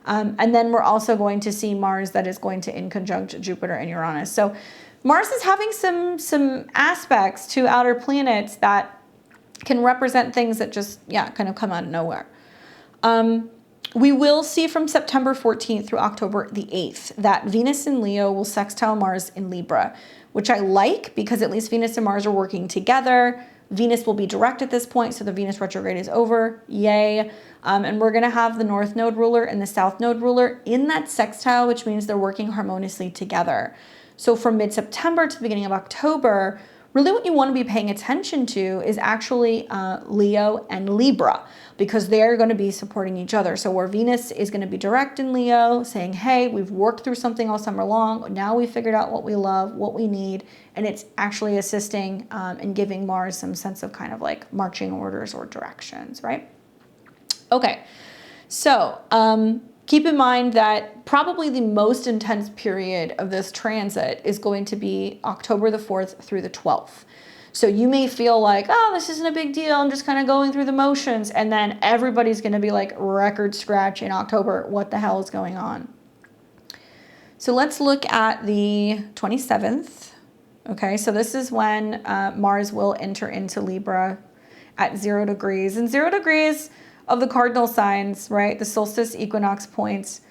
And then we're also going to see Mars that is going to inconjunct Jupiter and Uranus. So Mars is having some aspects to outer planets that can represent things that just, yeah, kind of come out of nowhere. We will see from September 14th through October the 8th that Venus in Leo will sextile Mars in Libra, which I like because at least Venus and Mars are working together. Venus will be direct at this point, so the Venus retrograde is over. Yay. And we're going to have the North Node ruler and the South Node ruler in that sextile, which means they're working harmoniously together. So from mid-September to the beginning of October, really what you want to be paying attention to is actually Leo and Libra, because they're going to be supporting each other. So where Venus is going to be direct in Leo, saying, hey, we've worked through something all summer long. Now we figured out what we love, what we need. And it's actually assisting and giving Mars some sense of kind of like marching orders or directions, right? Okay, so keep in mind that probably the most intense period of this transit is going to be October the 4th through the 12th. So you may feel like, oh, this isn't a big deal. I'm just kind of going through the motions. And then everybody's going to be like record scratch in October. What the hell is going on? So let's look at the 27th. Okay, so this is when Mars will enter into Libra at 0 degrees. And 0 degrees of the cardinal signs, right? The solstice equinox points,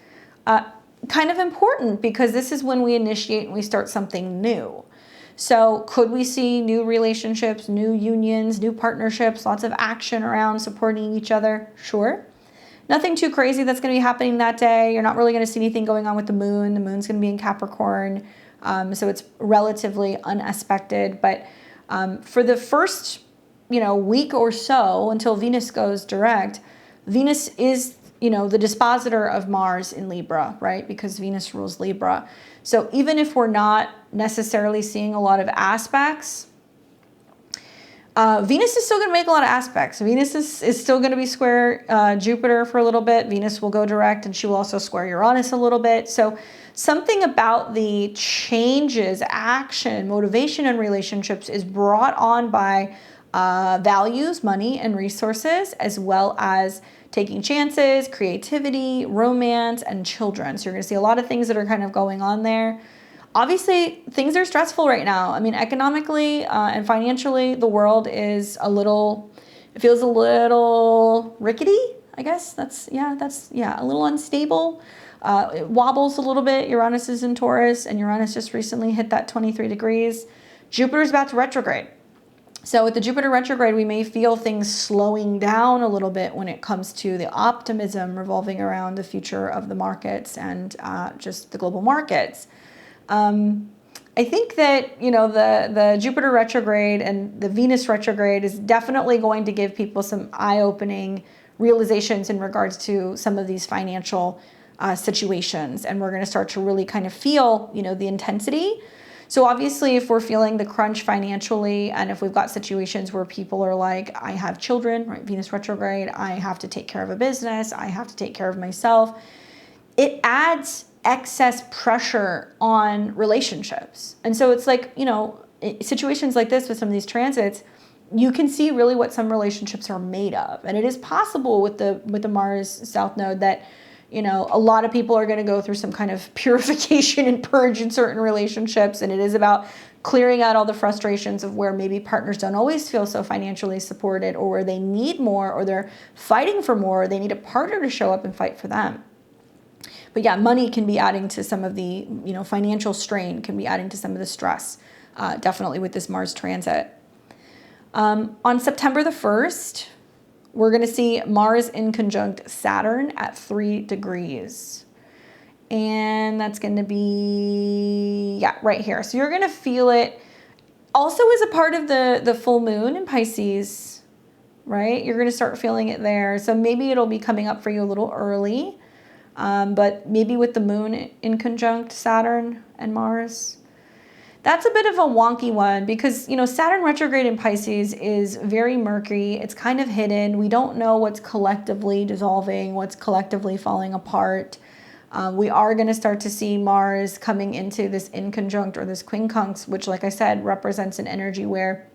kind of important because this is when we initiate and we start something new. So could we see new relationships, new unions, new partnerships, lots of action around supporting each other? Sure. Nothing too crazy that's going to be happening that day. You're not really going to see anything going on with the moon. The moon's going to be in Capricorn. So it's relatively unexpected. But for the first, week or so until Venus goes direct, Venus is, the dispositor of Mars in Libra, right? Because Venus rules Libra. So even if we're not necessarily seeing a lot of aspects, Venus is still going to make a lot of aspects. Venus is still going to be square Jupiter for a little bit. Venus will go direct, and she will also square Uranus a little bit. So something about the changes, action, motivation, and relationships is brought on by values, money, and resources, as well as taking chances, creativity, romance, and children. So you're going to see a lot of things that are kind of going on there. Obviously, things are stressful right now. I mean, economically and financially, the world is it feels a little rickety, I guess. That's a little unstable. It wobbles a little bit. Uranus is in Taurus, and Uranus just recently hit that 23 degrees. Jupiter's about to retrograde. So with the Jupiter retrograde, we may feel things slowing down a little bit when it comes to the optimism revolving around the future of the markets and just the global markets. I think that, the Jupiter retrograde and the Venus retrograde is definitely going to give people some eye-opening realizations in regards to some of these financial situations. And we're going to start to really kind of feel, the intensity. So obviously, if we're feeling the crunch financially, and if we've got situations where people are like, I have children, right? Venus retrograde, I have to take care of a business, I have to take care of myself, it adds excess pressure on relationships. And so it's like, situations like this with some of these transits, you can see really what some relationships are made of. And it is possible with the Mars South Node that a lot of people are going to go through some kind of purification and purge in certain relationships. And it is about clearing out all the frustrations of where maybe partners don't always feel so financially supported, or where they need more, or they're fighting for more, or they need a partner to show up and fight for them. But yeah, money can be adding to some of the, financial strain, can be adding to some of the stress, definitely with this Mars transit. On September the 1st, we're going to see Mars in conjunct Saturn at 3 degrees. And that's going to be, right here. So you're going to feel it also as a part of the full moon in Pisces, right? You're going to start feeling it there. So maybe it'll be coming up for you a little early, but maybe with the moon in conjunct Saturn and Mars. That's a bit of a wonky one because, Saturn retrograde in Pisces is very murky. It's kind of hidden. We don't know what's collectively dissolving, what's collectively falling apart. We are going to start to see Mars coming into this inconjunct or this quincunx, which, like I said, represents an energy where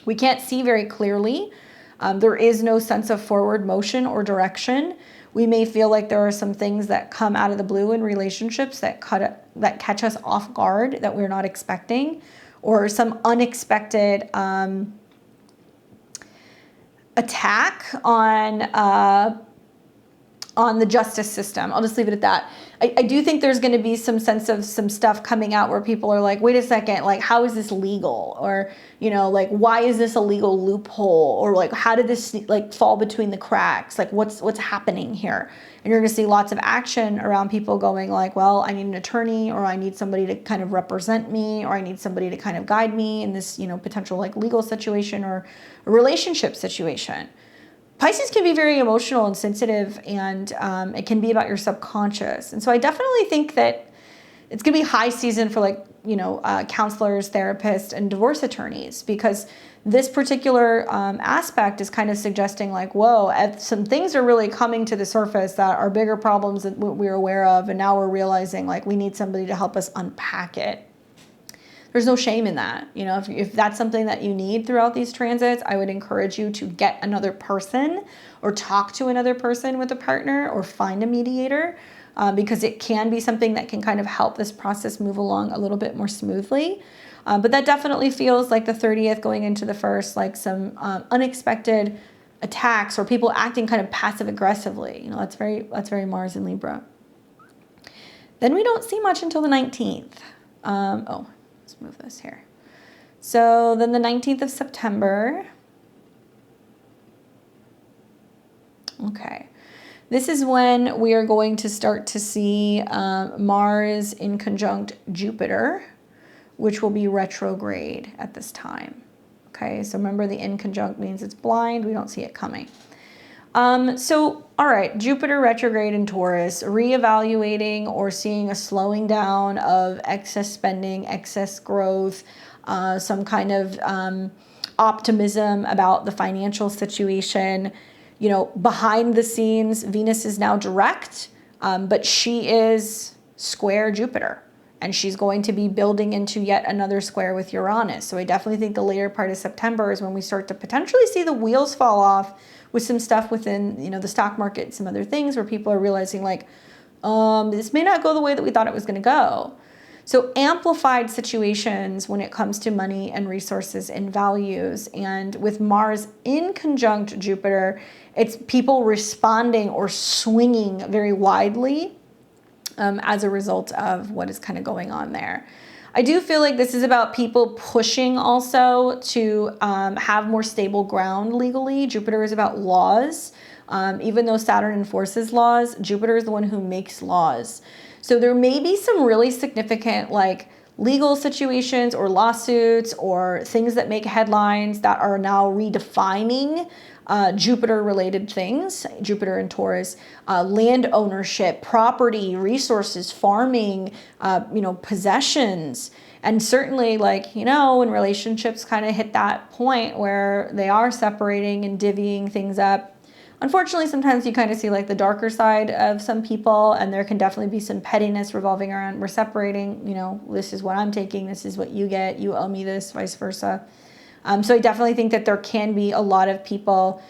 we can't see very clearly There is no sense of forward motion or direction. We may feel like there are some things that come out of the blue in relationships that catch us off guard that we're not expecting, or some unexpected attack on the justice system. I'll just leave it at that. I do think there's going to be some sense of some stuff coming out where people are like, wait a second, like, how is this legal? Or, you know, like, why is this a legal loophole? Or like, how did this like fall between the cracks? Like, what's happening here? And you're going to see lots of action around people going like, well, I need an attorney, or I need somebody to kind of represent me, or I need somebody to kind of guide me in this, you know, potential like legal situation or a relationship situation. Pisces can be very emotional and sensitive, and it can be about your subconscious. And so I definitely think that it's going to be high season for like, you know, counselors, therapists, and divorce attorneys, because this particular aspect is kind of suggesting like, whoa, some things are really coming to the surface that are bigger problems than what we're aware of. And now we're realizing like we need somebody to help us unpack it. There's no shame in that. You know, if that's something that you need throughout these transits, I would encourage you to get another person or talk to another person with a partner or find a mediator, because it can be something that can kind of help this process move along a little bit more smoothly. But that definitely feels like the 30th going into the 1st, like some unexpected attacks or people acting kind of passive aggressively. You know, that's very Mars in Libra. Then we don't see much until the 19th. Let's move this here. So then the 19th of September. Okay. This is when we are going to start to see Mars in conjunct Jupiter, which will be retrograde at this time. Okay, so remember the in conjunct means it's blind. We don't see it coming. So, all right, Jupiter retrograde in Taurus, reevaluating or seeing a slowing down of excess spending, excess growth, some kind of optimism about the financial situation. You know, behind the scenes, Venus is now direct, but she is square Jupiter, and she's going to be building into yet another square with Uranus. So I definitely think the later part of September is when we start to potentially see the wheels fall off with some stuff within, you know, the stock market and some other things where people are realizing like, this may not go the way that we thought it was going to go. So amplified situations when it comes to money and resources and values. And with Mars in conjunct Jupiter, it's people responding or swinging very widely as a result of what is kind of going on there. I do feel like this is about people pushing also to have more stable ground legally. Jupiter is about laws. Even though Saturn enforces laws, Jupiter is the one who makes laws. So there may be some really significant like legal situations or lawsuits or things that make headlines that are now redefining Jupiter-related things, Jupiter and Taurus, land ownership, property, resources, farming, you know, possessions. And certainly, like, you know, when relationships kind of hit that point where they are separating and divvying things up, unfortunately, sometimes you kind of see like the darker side of some people, and there can definitely be some pettiness revolving around, we're separating, you know, this is what I'm taking, this is what you get, you owe me this, vice versa. So I definitely think that there can be a lot of people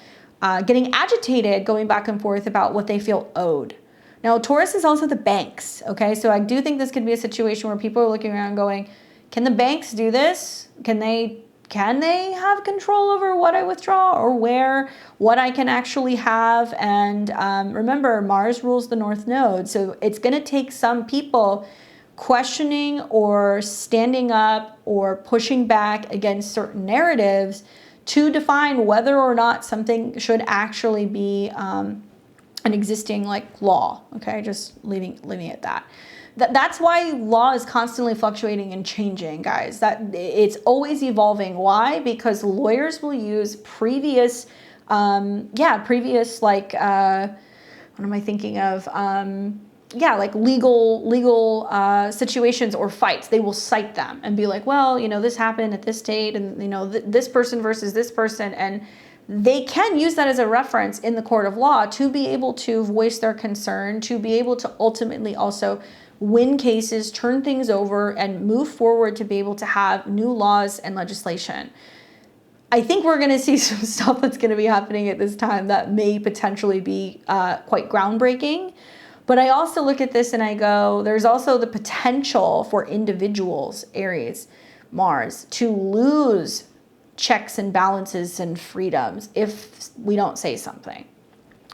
getting agitated, going back and forth about what they feel owed. Now, Taurus is also the banks, okay? So I do think this could be a situation where people are looking around going, can the banks do this? Can they have control over what I withdraw or what I can actually have? And remember, Mars rules the North Node. So it's going to take some people questioning or standing up or pushing back against certain narratives to define whether or not something should actually be an existing like law. Okay, just leaving it at that. That's why law is constantly fluctuating and changing, guys. That it's always evolving. Why? Because lawyers will use previous like what am I thinking of? Like legal situations or fights. They will cite them and be like, well, you know, this happened at this date, and you know, this person versus this person, and they can use that as a reference in the court of law to be able to voice their concern, to be able to ultimately also win cases, turn things over, and move forward to be able to have new laws and legislation. I think we're going to see some stuff that's going to be happening at this time that may potentially be quite groundbreaking. But I also look at this and I go, there's also the potential for individuals, Aries, Mars, to lose checks and balances and freedoms if we don't say something.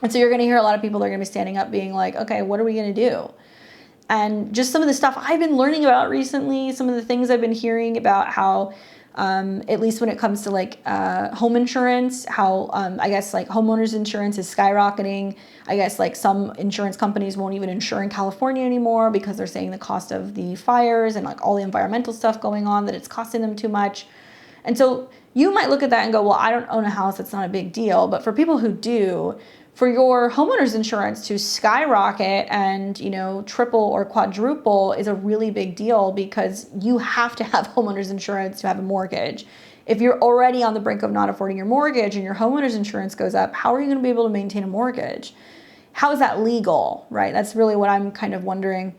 And so you're going to hear a lot of people that are going to be standing up being like, okay, what are we going to do? And just some of the stuff I've been learning about recently, some of the things I've been hearing about how, at least when it comes to like home insurance, how I guess like homeowners insurance is skyrocketing. I guess like some insurance companies won't even insure in California anymore because they're saying the cost of the fires and like all the environmental stuff going on, that it's costing them too much. And so you might look at that and go, well, I don't own a house, it's not a big deal. But for people who do, for your homeowner's insurance to skyrocket and, you know, triple or quadruple is a really big deal, because you have to have homeowner's insurance to have a mortgage. If you're already on the brink of not affording your mortgage and your homeowner's insurance goes up, how are you going to be able to maintain a mortgage? How is that legal, right? That's really what I'm kind of wondering.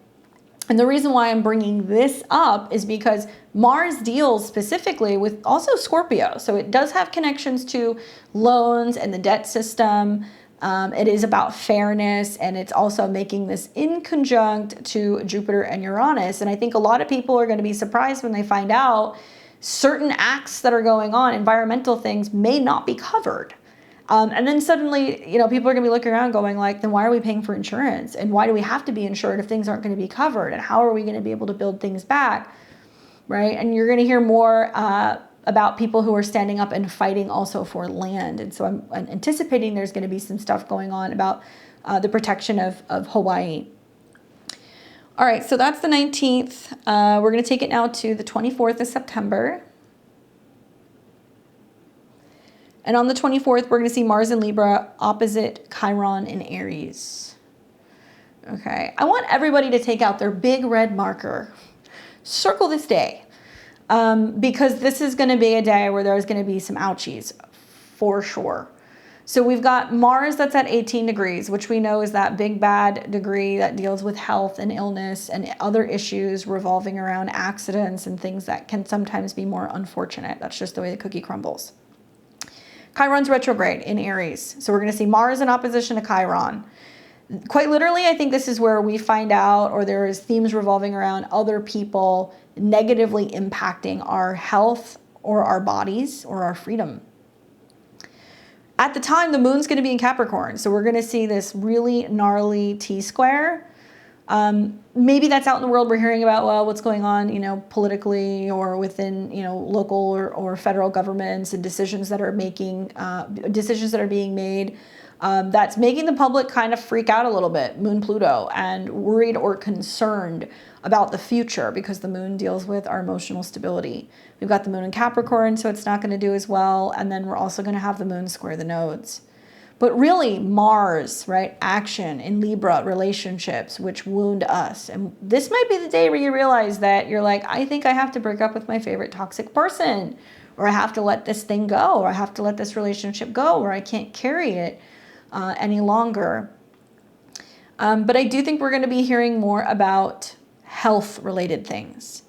And the reason why I'm bringing this up is because Mars deals specifically with also Scorpio. So it does have connections to loans and the debt system. It is about fairness, and it's also making this in conjunct to Jupiter and Uranus. And I think a lot of people are going to be surprised when they find out certain acts that are going on, environmental things, may not be covered. And then suddenly, you know, people are going to be looking around going like, then why are we paying for insurance? And why do we have to be insured if things aren't going to be covered? And how are we going to be able to build things back, right? And you're going to hear more about people who are standing up and fighting also for land. And so I'm anticipating there's going to be some stuff going on about the protection of Hawaii. All right, so that's the 19th. We're going to take it now to the 24th of September. And on the 24th, we're going to see Mars in Libra opposite Chiron in Aries. Okay, I want everybody to take out their big red marker. Circle this day. Because this is going to be a day where there's going to be some ouchies, for sure. So we've got Mars that's at 18 degrees, which we know is that big bad degree that deals with health and illness and other issues revolving around accidents and things that can sometimes be more unfortunate. That's just the way the cookie crumbles. Chiron's retrograde in Aries. So we're going to see Mars in opposition to Chiron. Quite literally, I think this is where we find out, or there is themes revolving around other people negatively impacting our health or our bodies or our freedom. At the time, the moon's going to be in Capricorn. So we're going to see this really gnarly T-square. Maybe that's out in the world. We're hearing about, well, what's going on, you know, politically or within, you know, local or federal governments, and decisions that are being made. That's making the public kind of freak out a little bit, Moon Pluto, and worried or concerned about the future, because the moon deals with our emotional stability. We've got the moon in Capricorn, so it's not going to do as well. And then we're also going to have the moon square the nodes. But really, Mars, right? Action in Libra, relationships, which wound us. And this might be the day where you realize that you're like, I think I have to break up with my favorite toxic person, or I have to let this thing go, or I have to let this relationship go, or I can't carry it any longer. But I do think we're going to be hearing more about health-related things.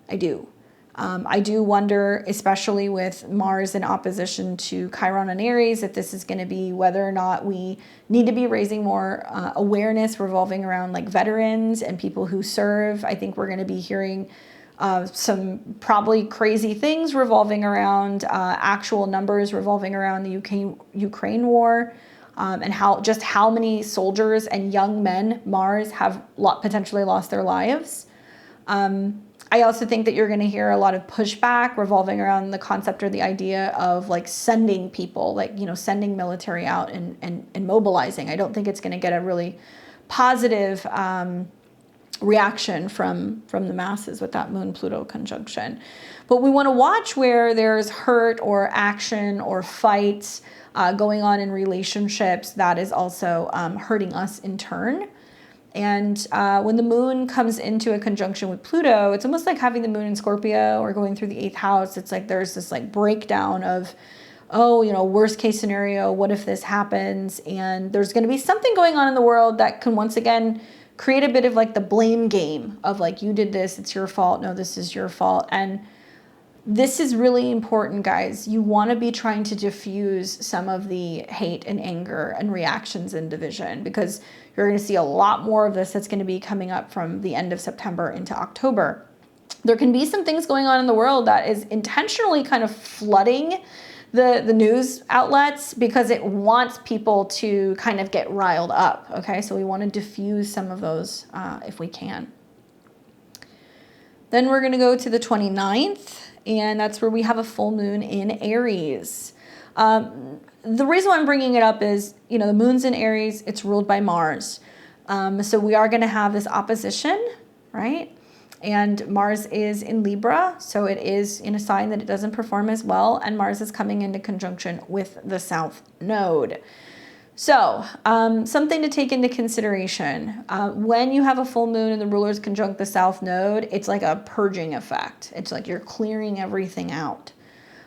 I do. I do wonder, especially with Mars in opposition to Chiron and Aries, if this is going to be whether or not we need to be raising more awareness revolving around like veterans and people who serve. I think we're going to be hearing some probably crazy things revolving around actual numbers revolving around the Ukraine war. And how many soldiers and young men Mars have potentially lost their lives. I also think that you're going to hear a lot of pushback revolving around the concept or the idea of like sending people, like, you know, sending military out and mobilizing. I don't think it's going to get a really positive reaction from the masses with that Moon-Pluto conjunction. But we want to watch where there's hurt or action or fights going on in relationships that is also hurting us in turn. And when the moon comes into a conjunction with Pluto, it's almost like having the moon in Scorpio or going through the 8th house. It's like there's this like breakdown of, oh, you know, worst case scenario, what if this happens? And there's going to be something going on in the world that can once again create a bit of like the blame game of like, you did this, it's your fault. No, this is your fault. And This is really important, guys. You want to be trying to diffuse some of the hate and anger and reactions and division, because you're going to see a lot more of this that's going to be coming up from the end of September into October. There can be some things going on in the world that is intentionally kind of flooding the news outlets because it wants people to kind of get riled up, okay? So we want to diffuse some of those if we can. Then we're going to go to the 29th, and that's where we have a full moon in Aries. The reason why I'm bringing it up is, you know, the moon's in Aries, it's ruled by Mars. So we are going to have this opposition, right? And Mars is in Libra, so it is in a sign that it doesn't perform as well, and Mars is coming into conjunction with the South Node. So something to take into consideration. When you have a full moon and the rulers conjunct the South Node, it's like a purging effect. It's like you're clearing everything out.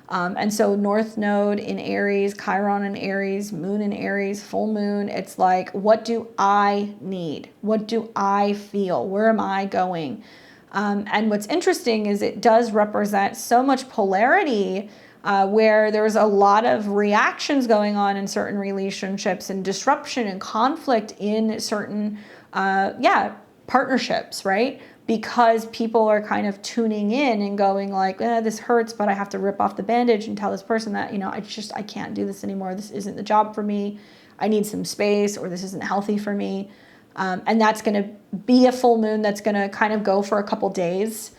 And so North Node in Aries, Chiron in Aries, Moon in Aries, full moon, it's like, what do I need? What do I feel? Where am I going? And what's interesting is it does represent so much polarity where there's a lot of reactions going on in certain relationships and disruption and conflict in certain, partnerships, right? Because people are kind of tuning in and going like, this hurts, but I have to rip off the bandage and tell this person that, you know, I can't do this anymore. This isn't the job for me. I need some space, or this isn't healthy for me. And that's going to be a full moon that's going to kind of go for a couple days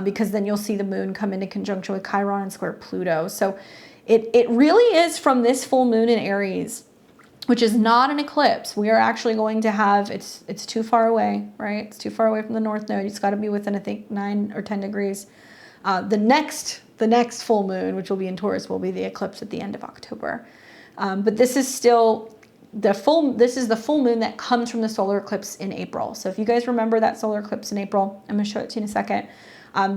because then you'll see the moon come into conjunction with Chiron and square Pluto. So it really is from this full moon in Aries, which is not an eclipse. We are actually going to have, it's too far away, right? It's too far away from the North Node. It's got to be within, I think, 9 or 10 degrees. The next full moon, which will be in Taurus, will be the eclipse at the end of October. But this is still this is the full moon that comes from the solar eclipse in April. So if you guys remember that solar eclipse in April, I'm going to show it to you in a second.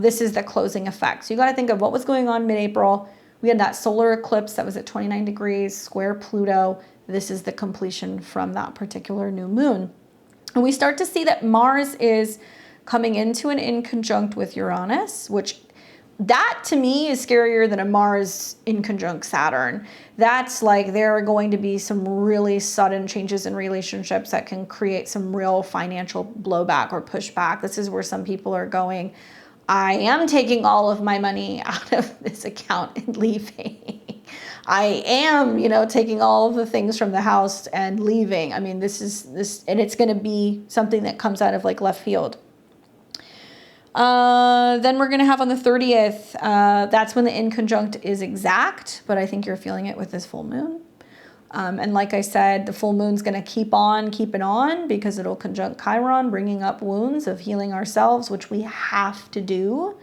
This is the closing effect. So you got to think of what was going on mid-April. We had that solar eclipse that was at 29 degrees, square Pluto. This is the completion from that particular new moon. And we start to see that Mars is coming into and in conjunct with Uranus, which that to me is scarier than a Mars in conjunct Saturn. That's like there are going to be some really sudden changes in relationships that can create some real financial blowback or pushback. This is where some people are going, I am taking all of my money out of this account and leaving. I am, taking all of the things from the house and leaving. I mean, and it's going to be something that comes out of like left field. Then we're going to have on the 30th, that's when the in conjunct is exact, but I think you're feeling it with this full moon. And like I said, the full moon's going to keep on keeping on because it'll conjunct Chiron, bringing up wounds of healing ourselves, which we have to do.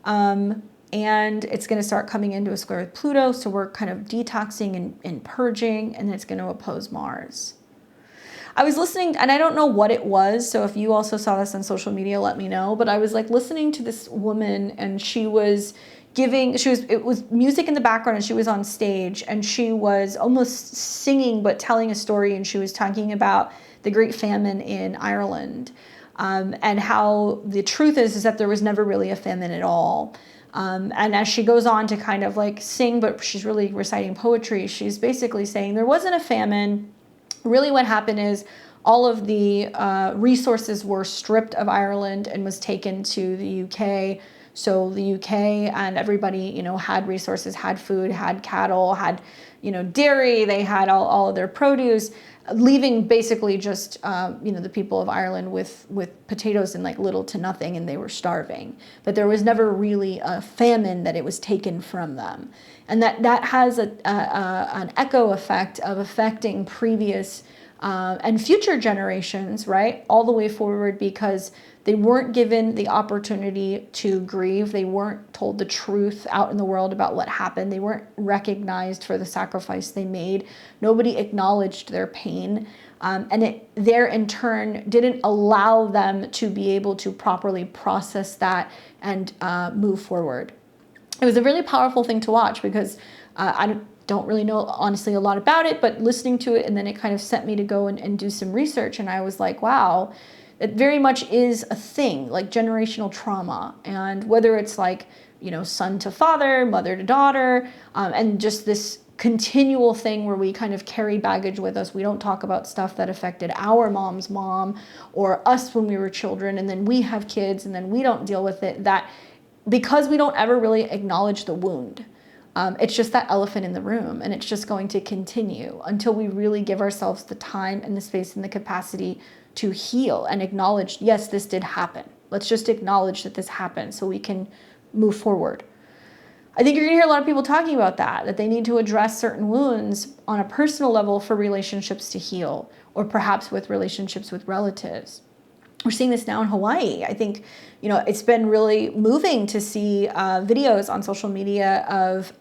And it's going to start coming into a square with Pluto, so we're kind of detoxing and purging, and it's going to oppose Mars. I was listening, and I don't know what it was, so if you also saw this on social media, let me know, but I was like listening to this woman, and it was music in the background, and she was on stage, and she was almost singing but telling a story, and she was talking about the Great Famine in Ireland, and how the truth is that there was never really a famine at all. And as she goes on to kind of like sing, but she's really reciting poetry, she's basically saying there wasn't a famine. Really what happened is all of the resources were stripped of Ireland and was taken to the UK. So the UK and everybody, had resources, had food, had cattle, had, dairy, they had all of their produce, leaving basically just, the people of Ireland with potatoes and like little to nothing, and they were starving. But there was never really a famine that it was taken from them. And that has an echo effect of affecting previous and future generations, right? All the way forward, because they weren't given the opportunity to grieve. They weren't told the truth out in the world about what happened. They weren't recognized for the sacrifice they made. Nobody acknowledged their pain. And there in turn didn't allow them to be able to properly process that and move forward. It was a really powerful thing to watch because I don't really know, honestly, a lot about it, but listening to it, and then it kind of sent me to go and do some research, and I was like, wow, it very much is a thing, like generational trauma. And whether it's like, you know, son to father, mother to daughter, and just this continual thing where we kind of carry baggage with us. We don't talk about stuff that affected our mom's mom or us when we were children, and then we have kids and then we don't deal with it, that because we don't ever really acknowledge the wound. It's just that elephant in the room, and it's just going to continue until we really give ourselves the time and the space and the capacity to heal and acknowledge, yes, this did happen. Let's just acknowledge that this happened so we can move forward. I think you're gonna hear a lot of people talking about that they need to address certain wounds on a personal level for relationships to heal, or perhaps with relationships with relatives. We're seeing this now in Hawaii. I think, you know, it's been really moving to see videos on social media of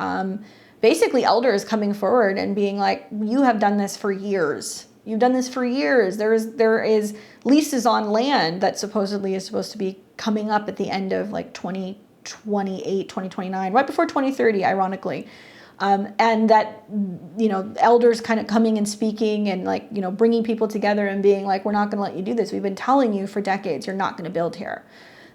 basically elders coming forward and being like, you have done this for years. You've done this for years. There is leases on land that supposedly is supposed to be coming up at the end of like 2028, 2029, right before 2030, ironically. And that, you know, elders kind of coming and speaking and like, you know, bringing people together and being like, we're not going to let you do this. We've been telling you for decades, you're not going to build here.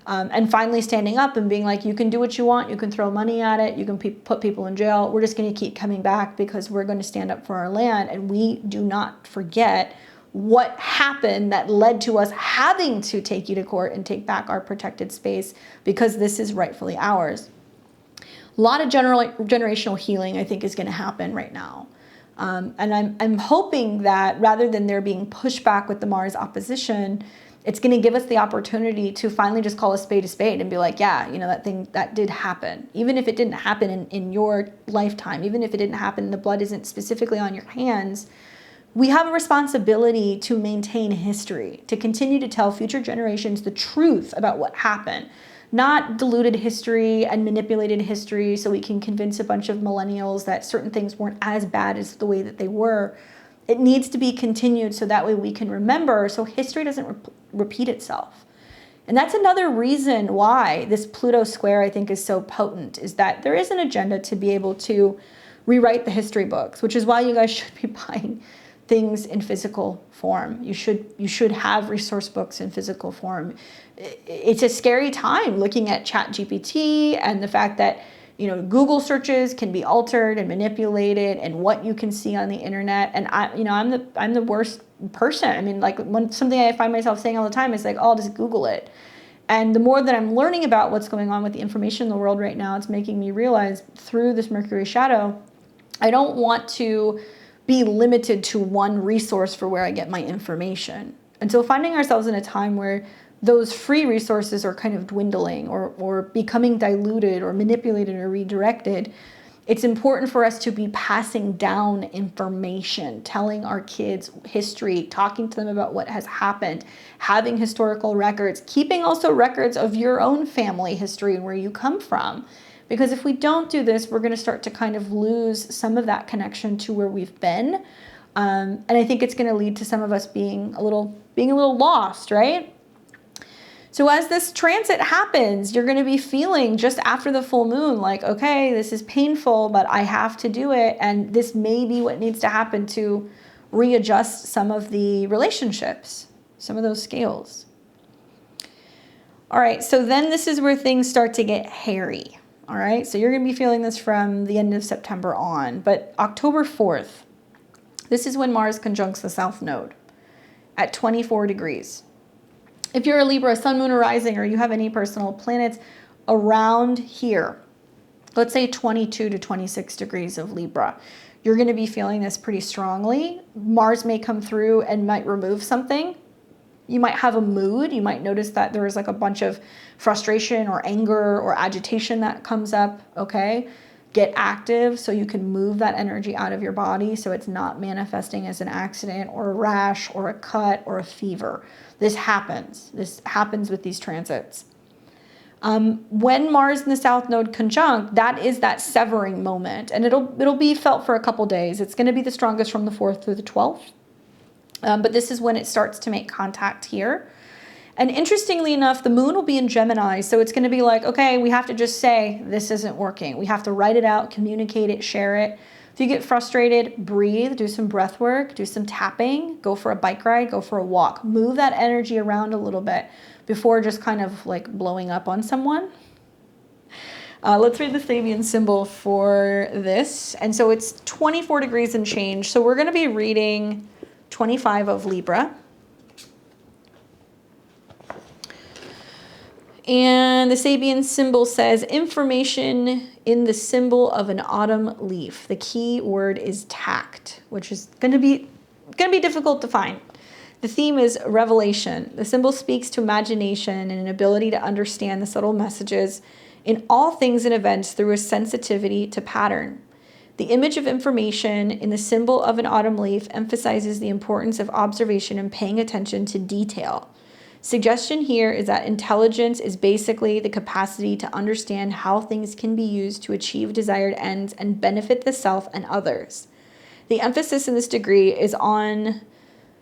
And finally standing up and being like, you can do what you want. You can throw money at it. You can put people in jail. We're just going to keep coming back because we're going to stand up for our land. And we do not forget what happened that led to us having to take you to court and take back our protected space because this is rightfully ours. A lot of generational healing, I think, is going to happen right now. And I'm hoping that rather than there being pushback with the Mars opposition, it's going to give us the opportunity to finally just call a spade and be like, yeah, you know, that thing, that did happen. Even if it didn't happen in your lifetime, even if it didn't happen, the blood isn't specifically on your hands, we have a responsibility to maintain history, to continue to tell future generations the truth about what happened. Not diluted history and manipulated history so we can convince a bunch of millennials that certain things weren't as bad as the way that they were. It needs to be continued so that way we can remember, so history doesn't repeat itself. And that's another reason why this Pluto square, I think, is so potent, is that there is an agenda to be able to rewrite the history books, which is why you guys should be buying things in physical form. You should have resource books in physical form. It's a scary time looking at ChatGPT and the fact that, you know, Google searches can be altered and manipulated, and what you can see on the internet. And I'm the worst person. I mean, like, something I find myself saying all the time is like, oh, I'll just Google it. And the more that I'm learning about what's going on with the information in the world right now, it's making me realize through this Mercury shadow, I don't want to be limited to one resource for where I get my information. And so finding ourselves in a time where those free resources are kind of dwindling or becoming diluted or manipulated or redirected, it's important for us to be passing down information, telling our kids history, talking to them about what has happened, having historical records, keeping also records of your own family history and where you come from. Because if we don't do this, we're going to start to kind of lose some of that connection to where we've been. And I think it's going to lead to some of us being a little lost, right? So as this transit happens, you're going to be feeling just after the full moon like, okay, this is painful, but I have to do it. And this may be what needs to happen to readjust some of the relationships, some of those scales. All right, so then this is where things start to get hairy. All right, so you're going to be feeling this from the end of September on. But October 4th, this is when Mars conjuncts the South Node at 24 degrees. If you're a Libra, Sun, Moon, or Rising, or you have any personal planets around here, let's say 22 to 26 degrees of Libra, you're going to be feeling this pretty strongly. Mars may come through and might remove something. You might have a mood. You might notice that there is like a bunch of frustration or anger or agitation that comes up, okay? Get active so you can move that energy out of your body so it's not manifesting as an accident or a rash or a cut or a fever. This happens. This happens with these transits. When Mars in the South Node conjunct, that is that severing moment, and it'll be felt for a couple days. It's going to be the strongest from the 4th through the 12th. But this is when it starts to make contact here. And interestingly enough, the moon will be in Gemini. So it's going to be like, okay, we have to just say this isn't working. We have to write it out, communicate it, share it. If you get frustrated, breathe, do some breath work, do some tapping, go for a bike ride, go for a walk. Move that energy around a little bit before just kind of like blowing up on someone. Let's read the Sabian symbol for this. And so it's 24 degrees and change. So we're going to be reading 25 of Libra. And the Sabian symbol says information in the symbol of an autumn leaf. The key word is tact, which is going to be difficult to find. The theme is revelation. The symbol speaks to imagination and an ability to understand the subtle messages in all things and events through a sensitivity to pattern. The image of information in the symbol of an autumn leaf emphasizes the importance of observation and paying attention to detail. Suggestion here is that intelligence is basically the capacity to understand how things can be used to achieve desired ends and benefit the self and others. The emphasis in this degree is on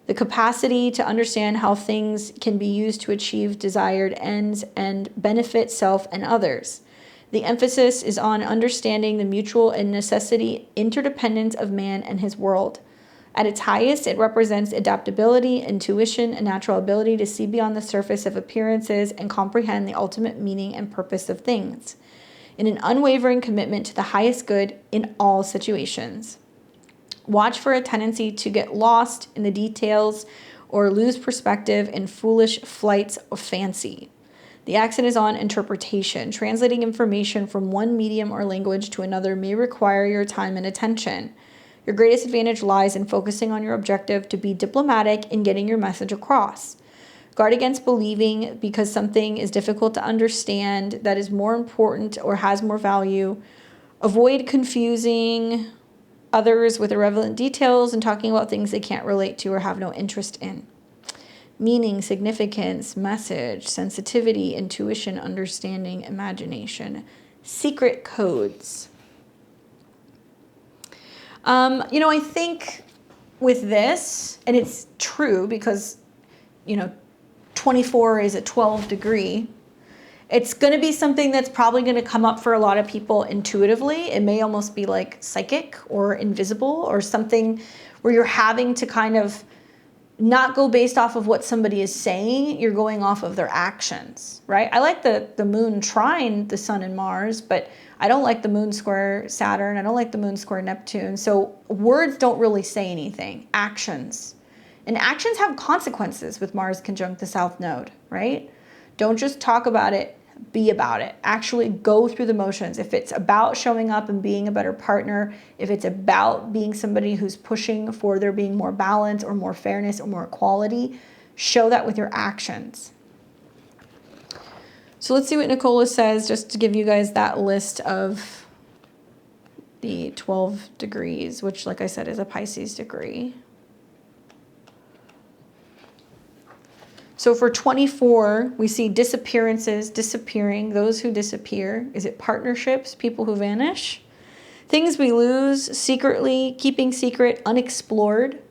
the capacity to understand how things can be used to achieve desired ends and benefit self and others. The emphasis is on understanding the mutual and necessity interdependence of man and his world. At its highest, it represents adaptability, intuition, and natural ability to see beyond the surface of appearances and comprehend the ultimate meaning and purpose of things, in an unwavering commitment to the highest good in all situations. Watch for a tendency to get lost in the details or lose perspective in foolish flights of fancy. The accent is on interpretation. Translating information from one medium or language to another may require your time and attention. Your greatest advantage lies in focusing on your objective to be diplomatic in getting your message across. Guard against believing because something is difficult to understand that is more important or has more value. Avoid confusing others with irrelevant details and talking about things they can't relate to or have no interest in. Meaning, significance, message, sensitivity, intuition, understanding, imagination, secret codes. I think with this, and it's true because, 24 is a 12 degree. It's going to be something that's probably going to come up for a lot of people intuitively. It may almost be like psychic or invisible or something where you're having to kind of not go based off of what somebody is saying. You're going off of their actions, right? I like the moon trine the sun and Mars, but I don't like the moon square Saturn. I don't like the moon square Neptune. So words don't really say anything. Actions. And actions have consequences with Mars conjunct the South Node, right? Don't just talk about it, be about it. Actually go through the motions. If it's about showing up and being a better partner, if it's about being somebody who's pushing for there being more balance or more fairness or more equality, show that with your actions. So let's see what Nicola says, just to give you guys that list of the 12 degrees, which, like I said, is a Pisces degree. So for 24, we see disappearances, disappearing, those who disappear. Is it partnerships, people who vanish? Things we lose, secretly, keeping secret, unexplored.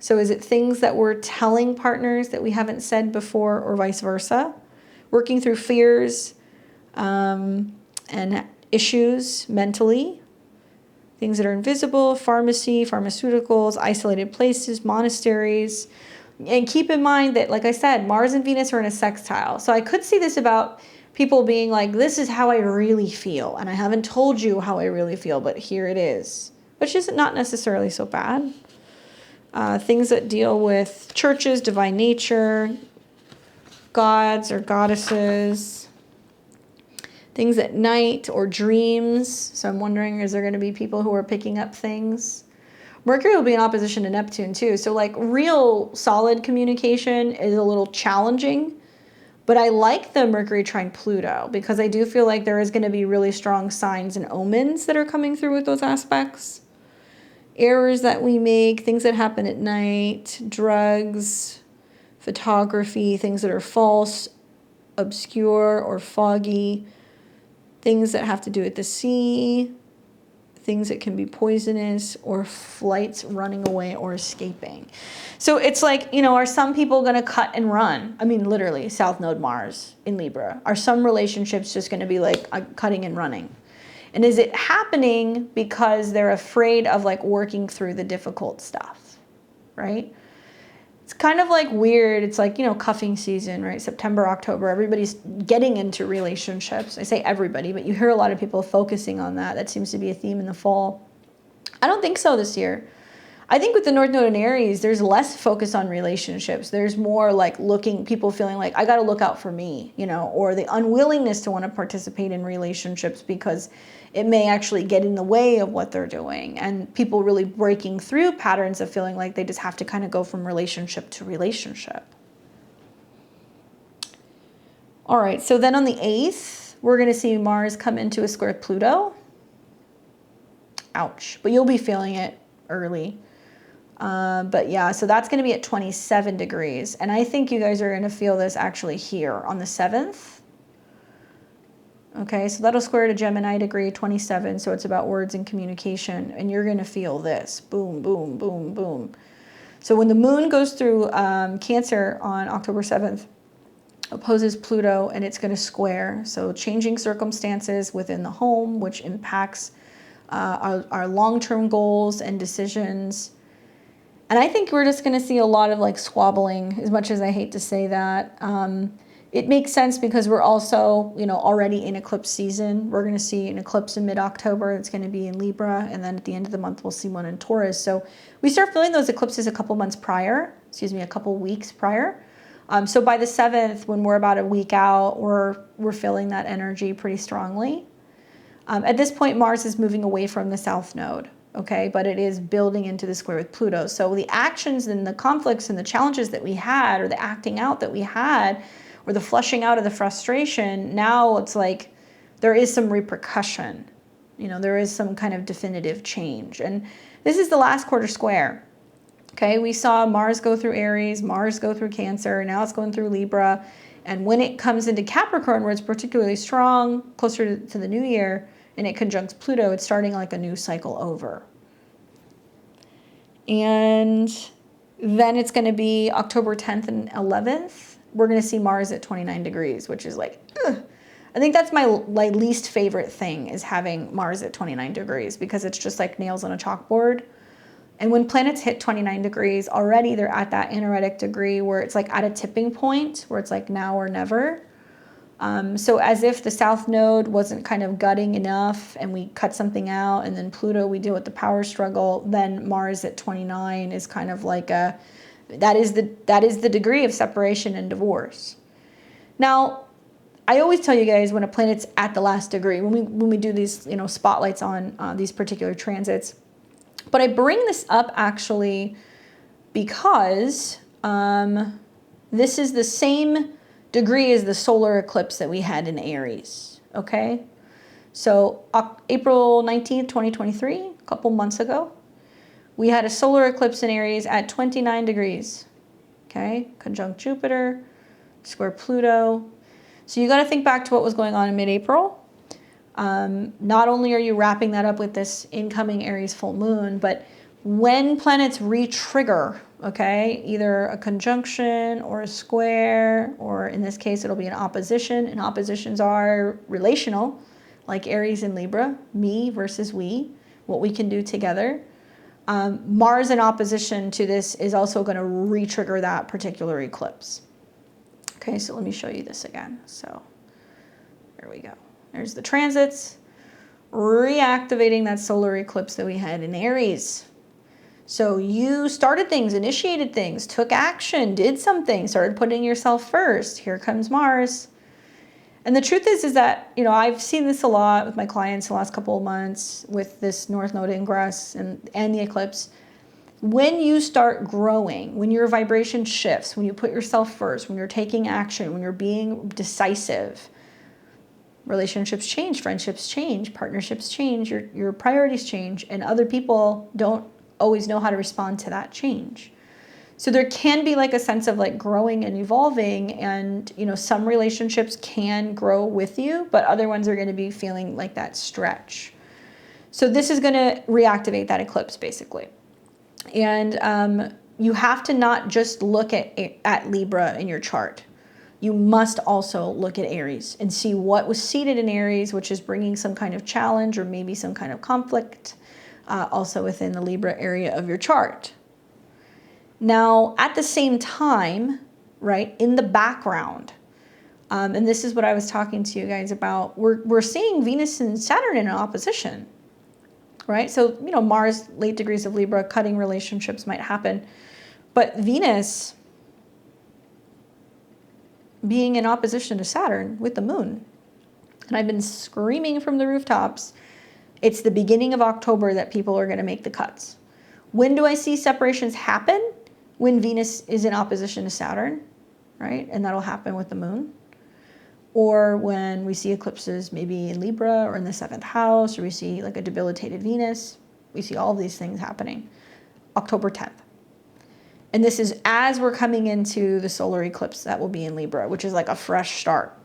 So is it things that we're telling partners that we haven't said before or vice versa? Working through fears and issues mentally. Things that are invisible, pharmacy, pharmaceuticals, isolated places, monasteries. And keep in mind that, like I said, Mars and Venus are in a sextile. So I could see this about people being like, this is how I really feel. And I haven't told you how I really feel, but here it is. Which is not necessarily so bad. Things that deal with churches, divine nature, gods or goddesses. Things at night or dreams. So I'm wondering, is there going to be people who are picking up things? Mercury will be in opposition to Neptune too. So like real solid communication is a little challenging, but I like the Mercury trine Pluto because I do feel like there is going to be really strong signs and omens that are coming through with those aspects. Errors that we make, things that happen at night, drugs, photography, things that are false, obscure or foggy, things that have to do with the sea, things that can be poisonous, or flights running away or escaping. So it's like, are some people going to cut and run? I mean, literally, South Node Mars in Libra. Are some relationships just going to be like cutting and running? And is it happening because they're afraid of like working through the difficult stuff, right? it's kind of like weird. It's like, you know, cuffing season, right? September, October, everybody's getting into relationships. I say everybody, but you hear a lot of people focusing on that. That seems to be a theme in the fall. I don't think so this year. I think with the North Node in Aries, there's less focus on relationships. There's more like people feeling like, I got to look out for me, you know, or the unwillingness to want to participate in relationships because it may actually get in the way of what they're doing. And people really breaking through patterns of feeling like they just have to kind of go from relationship to relationship. All right, so then on the 8th, we're going to see Mars come into a square with Pluto. Ouch, but you'll be feeling it early. But yeah, so that's going to be at 27 degrees. And I think you guys are going to feel this actually here on the 7th. Okay, so that'll square to Gemini degree 27. So it's about words and communication. And you're going to feel this. Boom, boom, boom, boom. So when the moon goes through Cancer on October 7th, opposes Pluto, and it's going to square. So changing circumstances within the home, which impacts our long-term goals and decisions. And I think we're just going to see a lot of like squabbling, as much as I hate to say that. It makes sense because we're also, you know, already in eclipse season. We're going to see an eclipse in mid-October. It's going to be in Libra. And then at the end of the month, we'll see one in Taurus. So we start feeling those eclipses a couple weeks prior. So by the 7th, when we're about a week out, we're feeling that energy pretty strongly. At this point, Mars is moving away from the South Node. Okay, but it is building into the square with Pluto. So the actions and the conflicts and the challenges that we had, or the acting out that we had, or the flushing out of the frustration, now it's like there is some repercussion. You know, there is some kind of definitive change. And this is the last quarter square. Okay, we saw Mars go through Aries, Mars go through Cancer, now it's going through Libra. And when it comes into Capricorn, where it's particularly strong, closer to the new year, and it conjuncts Pluto, it's starting like a new cycle over. And then it's going to be October 10th and 11th. We're going to see Mars at 29 degrees, which is like, ugh. I think that's my least favorite thing, is having Mars at 29 degrees, because it's just like nails on a chalkboard. And when planets hit 29 degrees, already they're at that anaretic degree where it's like at a tipping point, where it's like now or never. So as if the South Node wasn't kind of gutting enough and we cut something out, and then Pluto, we deal with the power struggle, then Mars at 29 is kind of like that is the degree of separation and divorce. Now, I always tell you guys, when a planet's at the last degree, when we do these, you know, spotlights on these particular transits, but I bring this up actually because this is the same degree as the solar eclipse that we had in Aries, okay? So April 19th, 2023, a couple months ago, we had a solar eclipse in Aries at 29 degrees, okay? Conjunct Jupiter, square Pluto. So you got to think back to what was going on in mid-April. Not only are you wrapping that up with this incoming Aries full moon, but when planets re-trigger, okay, either a conjunction or a square, or in this case, it'll be an opposition, and oppositions are relational, like Aries and Libra, me versus we, what we can do together. Mars in opposition to this is also going to re-trigger that particular eclipse. Okay, so let me show you this again. So there we go. There's the transits, reactivating that solar eclipse that we had in Aries. So you started things, initiated things, took action, did something, started putting yourself first. Here comes Mars. And the truth is that, you know, I've seen this a lot with my clients the last couple of months with this North Node ingress and the eclipse. When you start growing, when your vibration shifts, when you put yourself first, when you're taking action, when you're being decisive, relationships change, friendships change, partnerships change, your priorities change, and other people don't always know how to respond to that change. So there can be like a sense of like growing and evolving, and, you know, some relationships can grow with you, but other ones are going to be feeling like that stretch. So this is going to reactivate that eclipse basically. And you have to not just look at Libra in your chart. You must also look at Aries and see what was seated in Aries, which is bringing some kind of challenge or maybe some kind of conflict also within the Libra area of your chart. Now, at the same time, right, in the background, and this is what I was talking to you guys about, we're seeing Venus and Saturn in opposition, right? So, you know, Mars, late degrees of Libra, cutting relationships might happen. But Venus being in opposition to Saturn with the moon. And I've been screaming from the rooftops, it's the beginning of October that people are going to make the cuts. When do I see separations happen? When Venus is in opposition to Saturn, right? And that'll happen with the moon. Or when we see eclipses maybe in Libra or in the 7th house, or we see like a debilitated Venus. We see all of these things happening October 10th. And this is as we're coming into the solar eclipse that will be in Libra, which is like a fresh start.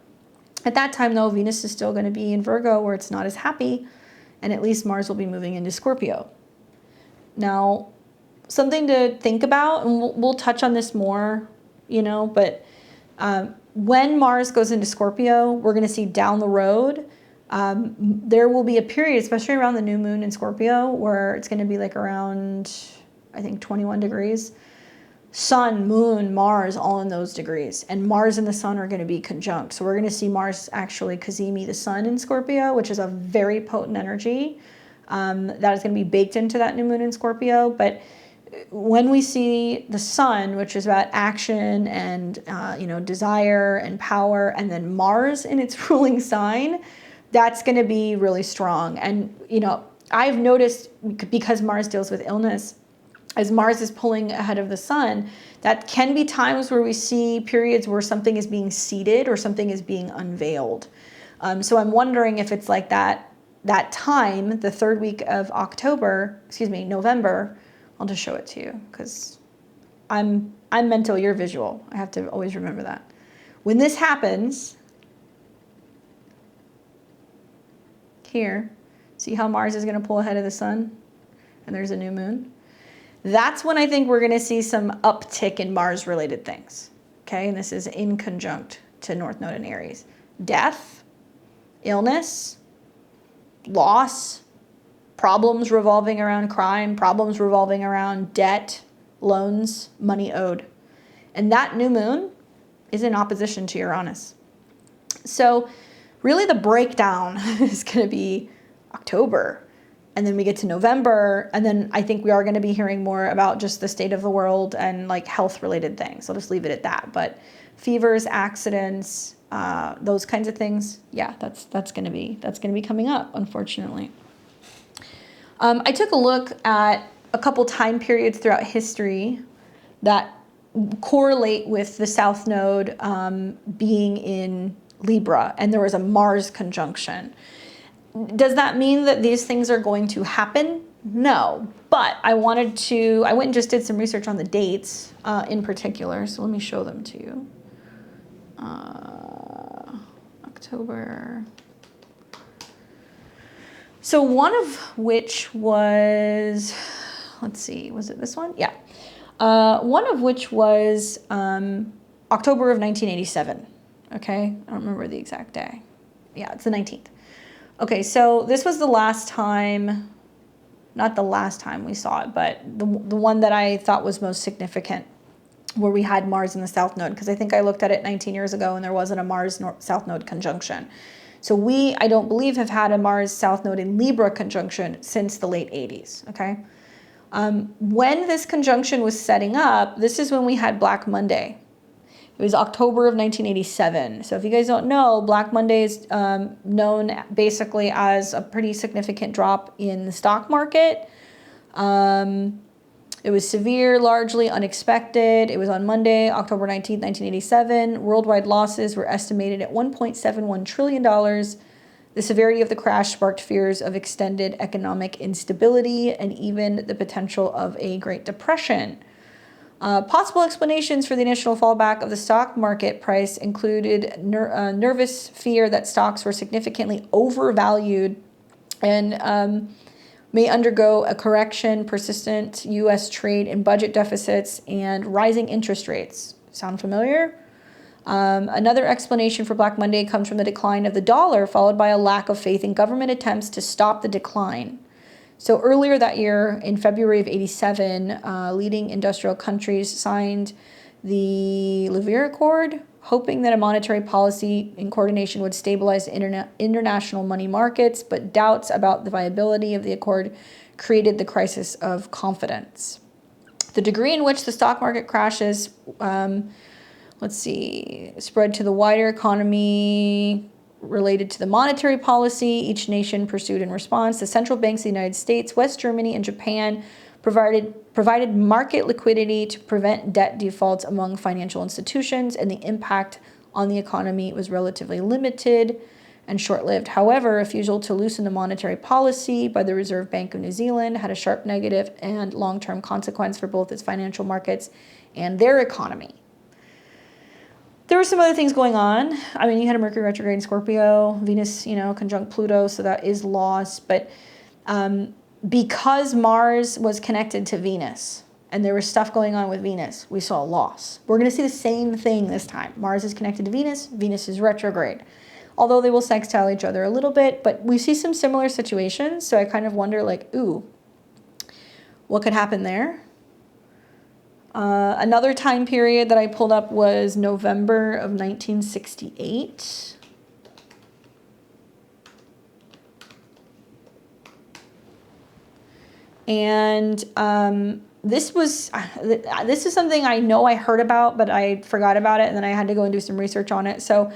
At that time, though, Venus is still going to be in Virgo, where it's not as happy, and at least Mars will be moving into Scorpio. Now, something to think about, and we'll touch on this more, you know, but when Mars goes into Scorpio, we're going to see down the road, there will be a period, especially around the new moon in Scorpio, where it's going to be like around, I think, 21 degrees. Sun, moon, Mars, all in those degrees. And Mars and the sun are going to be conjunct. So we're going to see Mars actually cazimi the sun in Scorpio, which is a very potent energy that is going to be baked into that new moon in Scorpio. But when we see the sun, which is about action and you know, desire and power, and then Mars in its ruling sign, that's going to be really strong. And you know, I've noticed, because Mars deals with illness, as Mars is pulling ahead of the sun, that can be times where we see periods where something is being seeded or something is being unveiled. So I'm wondering if it's like that time, the 3rd week of November. I'll just show it to you because I'm mental, you're visual. I have to always remember that. When this happens, here, see how Mars is going to pull ahead of the sun? And there's a new moon. That's when I think we're going to see some uptick in Mars-related things. Okay, and this is in conjunct to North Node in Aries. Death, illness, loss, problems revolving around crime, problems revolving around debt, loans, money owed. And that new moon is in opposition to Uranus. So really the breakdown is going to be October. And then we get to November, and then I think we are going to be hearing more about just the state of the world and like health-related things. I'll just leave it at that. But fevers, accidents, those kinds of things, yeah, that's going to be coming up, unfortunately. I took a look at a couple time periods throughout history that correlate with the South Node being in Libra, and there was a Mars conjunction. Does that mean that these things are going to happen? No, but I went and just did some research on the dates in particular. So let me show them to you. October. So one of which was, let's see, was it this one? Yeah. One of which was October of 1987. Okay, I don't remember the exact day. Yeah, it's the 19th. Okay, so this was the last time, not the last time we saw it, but the one that I thought was most significant, where we had Mars in the South Node, because I think I looked at it 19 years ago and there wasn't a Mars South Node conjunction. So I don't believe, have had a Mars South Node in Libra conjunction since the late 80s, okay? When this conjunction was setting up, this is when we had Black Monday. It was October of 1987. So if you guys don't know, Black Monday is known basically as a pretty significant drop in the stock market. It was severe, largely unexpected. It was on Monday, October 19th, 1987. Worldwide losses were estimated at $1.71 trillion. The severity of the crash sparked fears of extended economic instability and even the potential of a Great Depression. Possible explanations for the initial fallback of the stock market price included nervous fear that stocks were significantly overvalued and may undergo a correction, persistent U.S. trade and budget deficits, and rising interest rates. Sound familiar? Another explanation for Black Monday comes from the decline of the dollar, followed by a lack of faith in government attempts to stop the decline. So earlier that year, in February of 87, leading industrial countries signed the Libra Accord, hoping that a monetary policy in coordination would stabilize international money markets, but doubts about the viability of the accord created the crisis of confidence. The degree in which the stock market crashes, spread to the wider economy related to the monetary policy each nation pursued in response. The central banks of the United States, West Germany, and Japan provided market liquidity to prevent debt defaults among financial institutions, and the impact on the economy was relatively limited and short-lived. However, refusal to loosen the monetary policy by the Reserve Bank of New Zealand had a sharp negative and long-term consequence for both its financial markets and their economy. There were some other things going on. I mean, you had a Mercury retrograde in Scorpio, Venus, conjunct Pluto, so that is lost. But because Mars was connected to Venus and there was stuff going on with Venus, we saw a loss. We're going to see the same thing this time. Mars is connected to Venus, Venus is retrograde. Although they will sextile each other a little bit, but we see some similar situations. So I kind of wonder, what could happen there? Another time period that I pulled up was November of 1968. And this is something I know I heard about, but I forgot about it, and then I had to go and do some research on it. So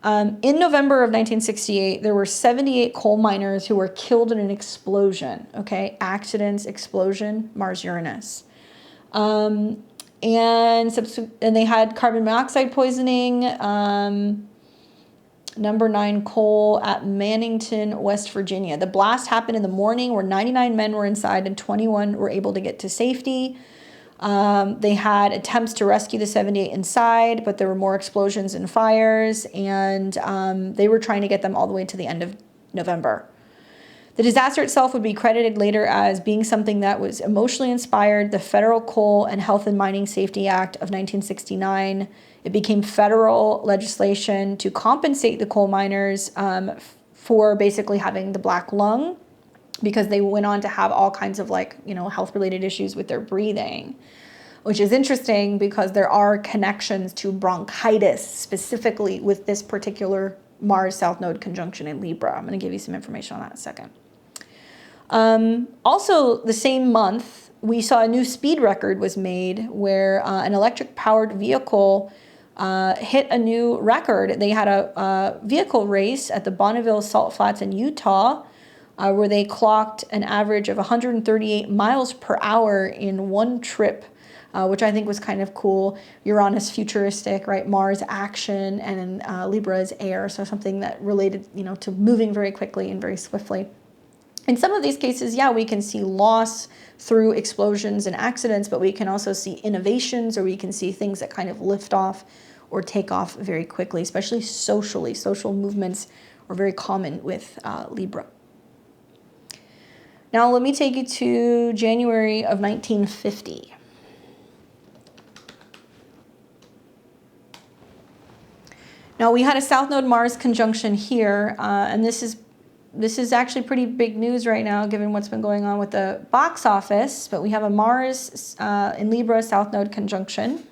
in November of 1968, there were 78 coal miners who were killed in an explosion, okay? Accidents, explosion, Mars-Uranus. And they had carbon monoxide poisoning, number 9 coal at Mannington, West Virginia. The blast happened in the morning where 99 men were inside and 21 were able to get to safety. They had attempts to rescue the 78 inside, but there were more explosions and fires, and they were trying to get them all the way to the end of November. The disaster itself would be credited later as being something that was emotionally inspired. The Federal Coal and Health and Mining Safety Act of 1969. It became federal legislation to compensate the coal miners for basically having the black lung, because they went on to have all kinds of health-related issues with their breathing, which is interesting because there are connections to bronchitis specifically with this particular Mars South Node conjunction in Libra. I'm going to give you some information on that in a second. Also, the same month, we saw a new speed record was made where an electric-powered vehicle hit a new record. They had a vehicle race at the Bonneville Salt Flats in Utah, where they clocked an average of 138 miles per hour in one trip, which I think was kind of cool. Uranus futuristic, right? Mars action, and then Libra is air, so something that related, to moving very quickly and very swiftly. In some of these cases, yeah, we can see loss through explosions and accidents, but we can also see innovations, or we can see things that kind of lift off or take off very quickly, especially socially. Social movements are very common with Libra. Now, let me take you to January of 1950. Now, we had a South Node Mars conjunction here, and this is actually pretty big news right now, given what's been going on with the box office, but we have a Mars in Libra South Node conjunction.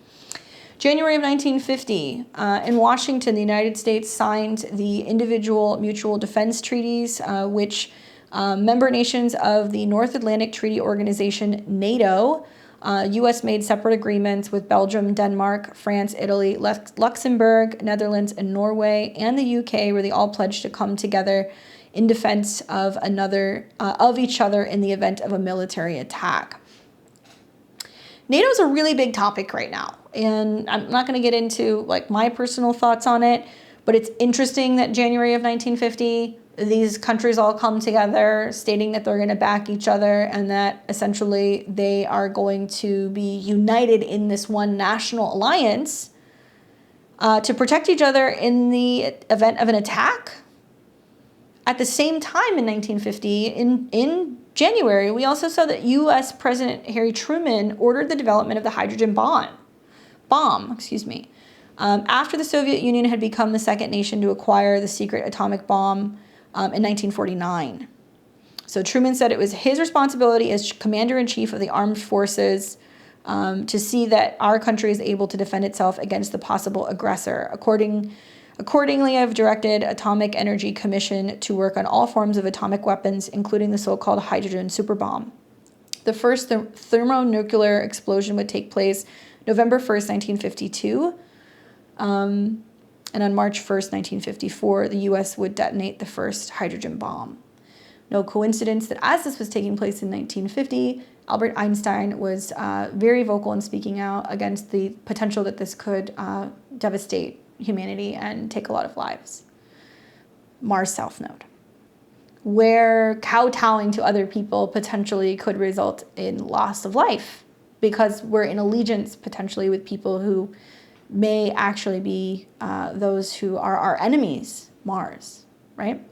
January of 1950, in Washington, the United States signed the individual mutual defense treaties, which member nations of the North Atlantic Treaty Organization, NATO, U.S. made separate agreements with Belgium, Denmark, France, Italy, Luxembourg, Netherlands, and Norway, and the UK, where they all pledged to come together in defense of each other in the event of a military attack. NATO is a really big topic right now, and I'm not going to get into my personal thoughts on it, but it's interesting that January of 1950, these countries all come together stating that they're going to back each other and that essentially they are going to be united in this one national alliance to protect each other in the event of an attack. At the same time in 1950, in January, we also saw that U.S. President Harry Truman ordered the development of the hydrogen bomb. After the Soviet Union had become the second nation to acquire the secret atomic bomb in 1949. So Truman said it was his responsibility as commander-in-chief of the armed forces to see that our country is able to defend itself against the possible aggressor. Accordingly, I've directed Atomic Energy Commission to work on all forms of atomic weapons, including the so-called hydrogen superbomb. The first thermonuclear explosion would take place November 1st, 1952. And on March 1st, 1954, the U.S. would detonate the first hydrogen bomb. No coincidence that as this was taking place in 1950, Albert Einstein was very vocal in speaking out against the potential that this could devastate humanity and take a lot of lives. Mars South Node, where kowtowing to other people potentially could result in loss of life, because we're in allegiance potentially with people who may actually be those who are our enemies, Mars, right?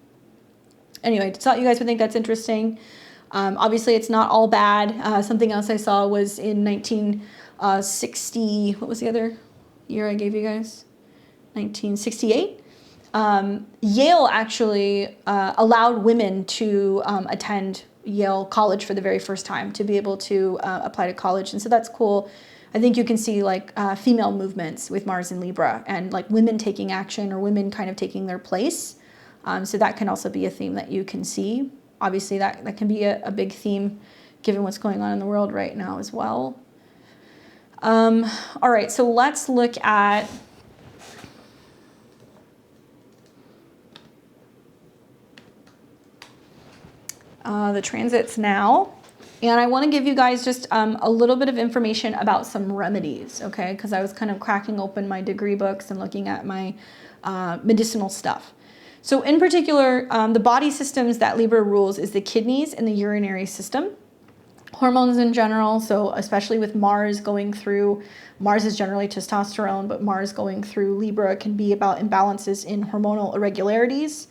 Anyway, just thought you guys would think that's interesting. Obviously, it's not all bad. Something else I saw was in 1960, what was the other year I gave you guys? 1968. Yale actually allowed women to attend Yale College for the very first time, to be able to apply to college. And so that's cool. I think you can see like female movements with Mars and Libra, and like women taking action or women kind of taking their place. So that can also be a theme that you can see. Obviously, that can be a big theme given what's going on in the world right now as well. All right, so let's look at the transits now. And I want to give you guys just a little bit of information about some remedies, okay? Because I was kind of cracking open my degree books and looking at my medicinal stuff. So in particular, the body systems that Libra rules is the kidneys and the urinary system. Hormones in general, so especially with Mars going through, Mars is generally testosterone, but Mars going through Libra can be about imbalances in hormonal irregularities.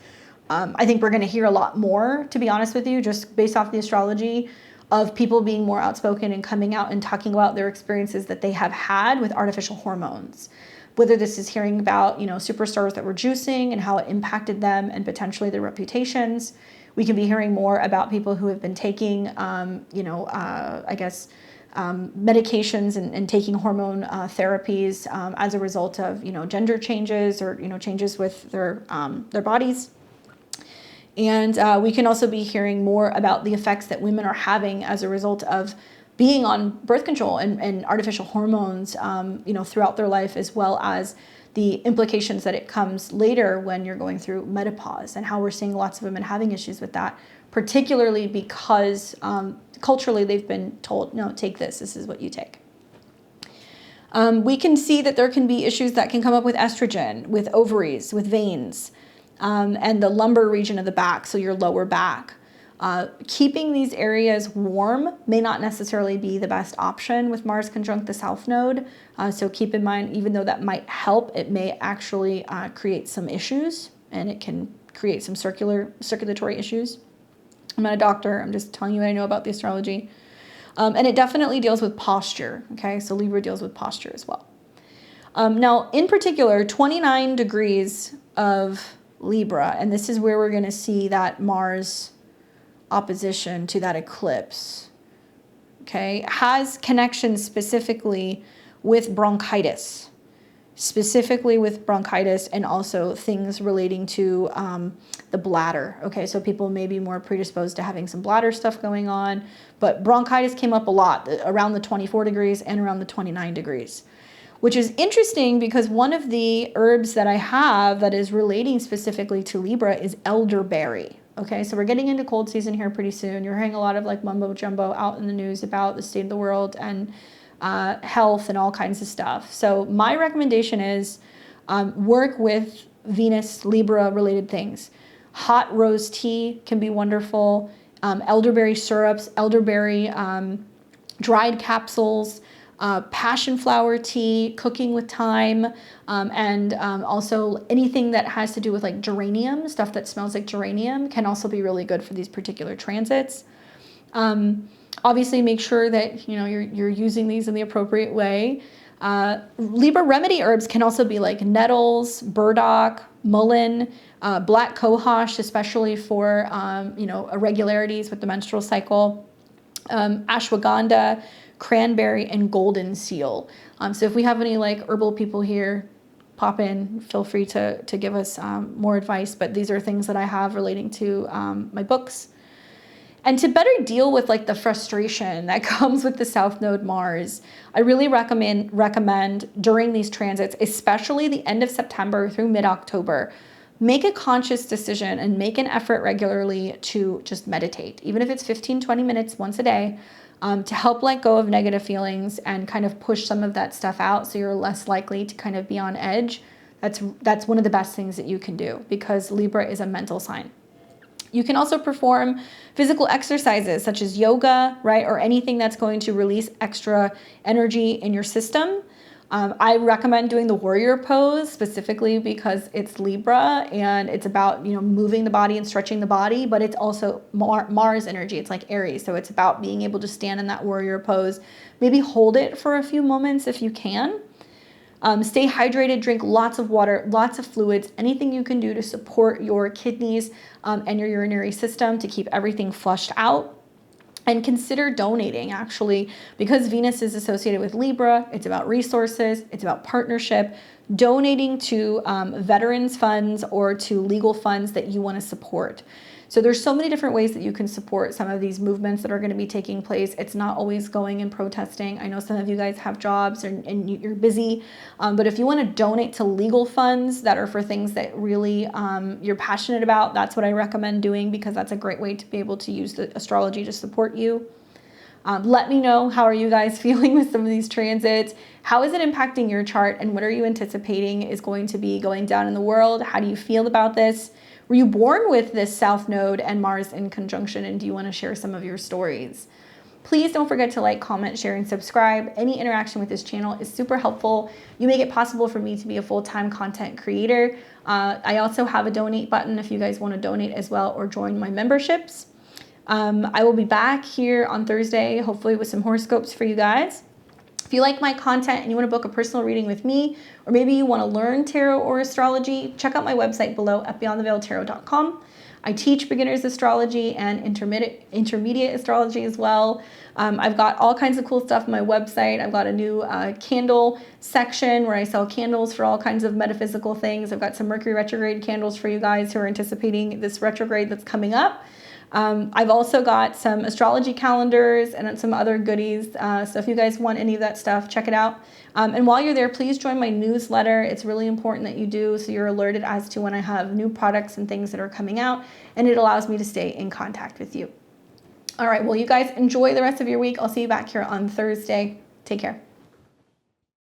I think we're going to hear a lot more, to be honest with you, just based off the astrology, of people being more outspoken and coming out and talking about their experiences that they have had with artificial hormones. Whether this is hearing about, superstars that were juicing and how it impacted them and potentially their reputations. We can be hearing more about people who have been taking, medications and taking hormone therapies as a result of, gender changes or, changes with their bodies. And we can also be hearing more about the effects that women are having as a result of being on birth control and artificial hormones, throughout their life, as well as the implications that it comes later when you're going through menopause, and how we're seeing lots of women having issues with that, particularly because culturally they've been told, no, take this, this is what you take. We can see that there can be issues that can come up with estrogen, with ovaries, with veins, and the lumbar region of the back, so your lower back. Keeping these areas warm may not necessarily be the best option with Mars conjunct the South Node. So keep in mind, even though that might help, it may actually create some issues, and it can create some circulatory issues. I'm not a doctor. I'm just telling you what I know about the astrology. And it definitely deals with posture. Okay, so Libra deals with posture as well. Now, in particular, 29 degrees of Libra, and this is where we're going to see that Mars opposition to that eclipse, okay, has connections specifically with bronchitis, and also things relating to the bladder, okay? So people may be more predisposed to having some bladder stuff going on, but bronchitis came up a lot around the 24 degrees and around the 29 degrees, which is interesting because one of the herbs that I have that is relating specifically to Libra is elderberry. Okay, so we're getting into cold season here pretty soon. You're hearing a lot of like mumbo jumbo out in the news about the state of the world and health and all kinds of stuff. So my recommendation is work with Venus, Libra related things. Hot rose tea can be wonderful. Elderberry syrups, elderberry dried capsules, passion flower tea, cooking with thyme, and also anything that has to do with like geranium, stuff that smells like geranium can also be really good for these particular transits. Obviously make sure that you're using these in the appropriate way. Libra remedy herbs can also be like nettles, burdock, mullein, black cohosh, especially for, irregularities with the menstrual cycle, ashwagandha, cranberry, and golden seal. So if we have any like herbal people here, pop in, feel free to give us more advice. But these are things that I have relating to my books. And to better deal with like the frustration that comes with the South Node Mars, I really recommend during these transits, especially the end of September through mid-October, make a conscious decision and make an effort regularly to just meditate, even if it's 15-20 minutes once a day, to help let go of negative feelings and kind of push some of that stuff out so you're less likely to kind of be on edge. That's one of the best things that you can do, because Libra is a mental sign. You can also perform physical exercises such as yoga, right? Or anything that's going to release extra energy in your system. I recommend doing the warrior pose specifically because it's Libra and it's about, moving the body and stretching the body, but it's also Mars energy. It's like Aries. So it's about being able to stand in that warrior pose, maybe hold it for a few moments if you can. Stay hydrated, drink lots of water, lots of fluids, anything you can do to support your kidneys and your urinary system to keep everything flushed out. And consider donating, actually, because Venus is associated with Libra. It's about resources. It's about partnership. Donating to veterans funds or to legal funds that you want to support. So there's so many different ways that you can support some of these movements that are going to be taking place. It's not always going and protesting. I know some of you guys have jobs and you're busy, but if you want to donate to legal funds that are for things that really you're passionate about, that's what I recommend doing, because that's a great way to be able to use the astrology to support you. Let me know, how are you guys feeling with some of these transits? How is it impacting your chart, and what are you anticipating is going to be going down in the world? How do you feel about this? Were you born with this South Node and Mars in conjunction, and do you want to share some of your stories? Please don't forget to like, comment, share, and subscribe. Any interaction with this channel is super helpful. You make it possible for me to be a full-time content creator. I also have a donate button if you guys want to donate as well or join my memberships. I will be back here on Thursday, hopefully with some horoscopes for you guys. If you like my content and you want to book a personal reading with me, or maybe you want to learn tarot or astrology, check out my website below at beyondtheveiledtarot.com. I teach beginners astrology and intermediate astrology as well. I've got all kinds of cool stuff on my website. I've got a new candle section where I sell candles for all kinds of metaphysical things. I've got some Mercury retrograde candles for you guys who are anticipating this retrograde that's coming up. I've also got some astrology calendars and some other goodies. So if you guys want any of that stuff, check it out. And while you're there, please join my newsletter. It's really important that you do, so you're alerted as to when I have new products and things that are coming out, and it allows me to stay in contact with you. All right, well, you guys enjoy the rest of your week. I'll see you back here on Thursday. Take care.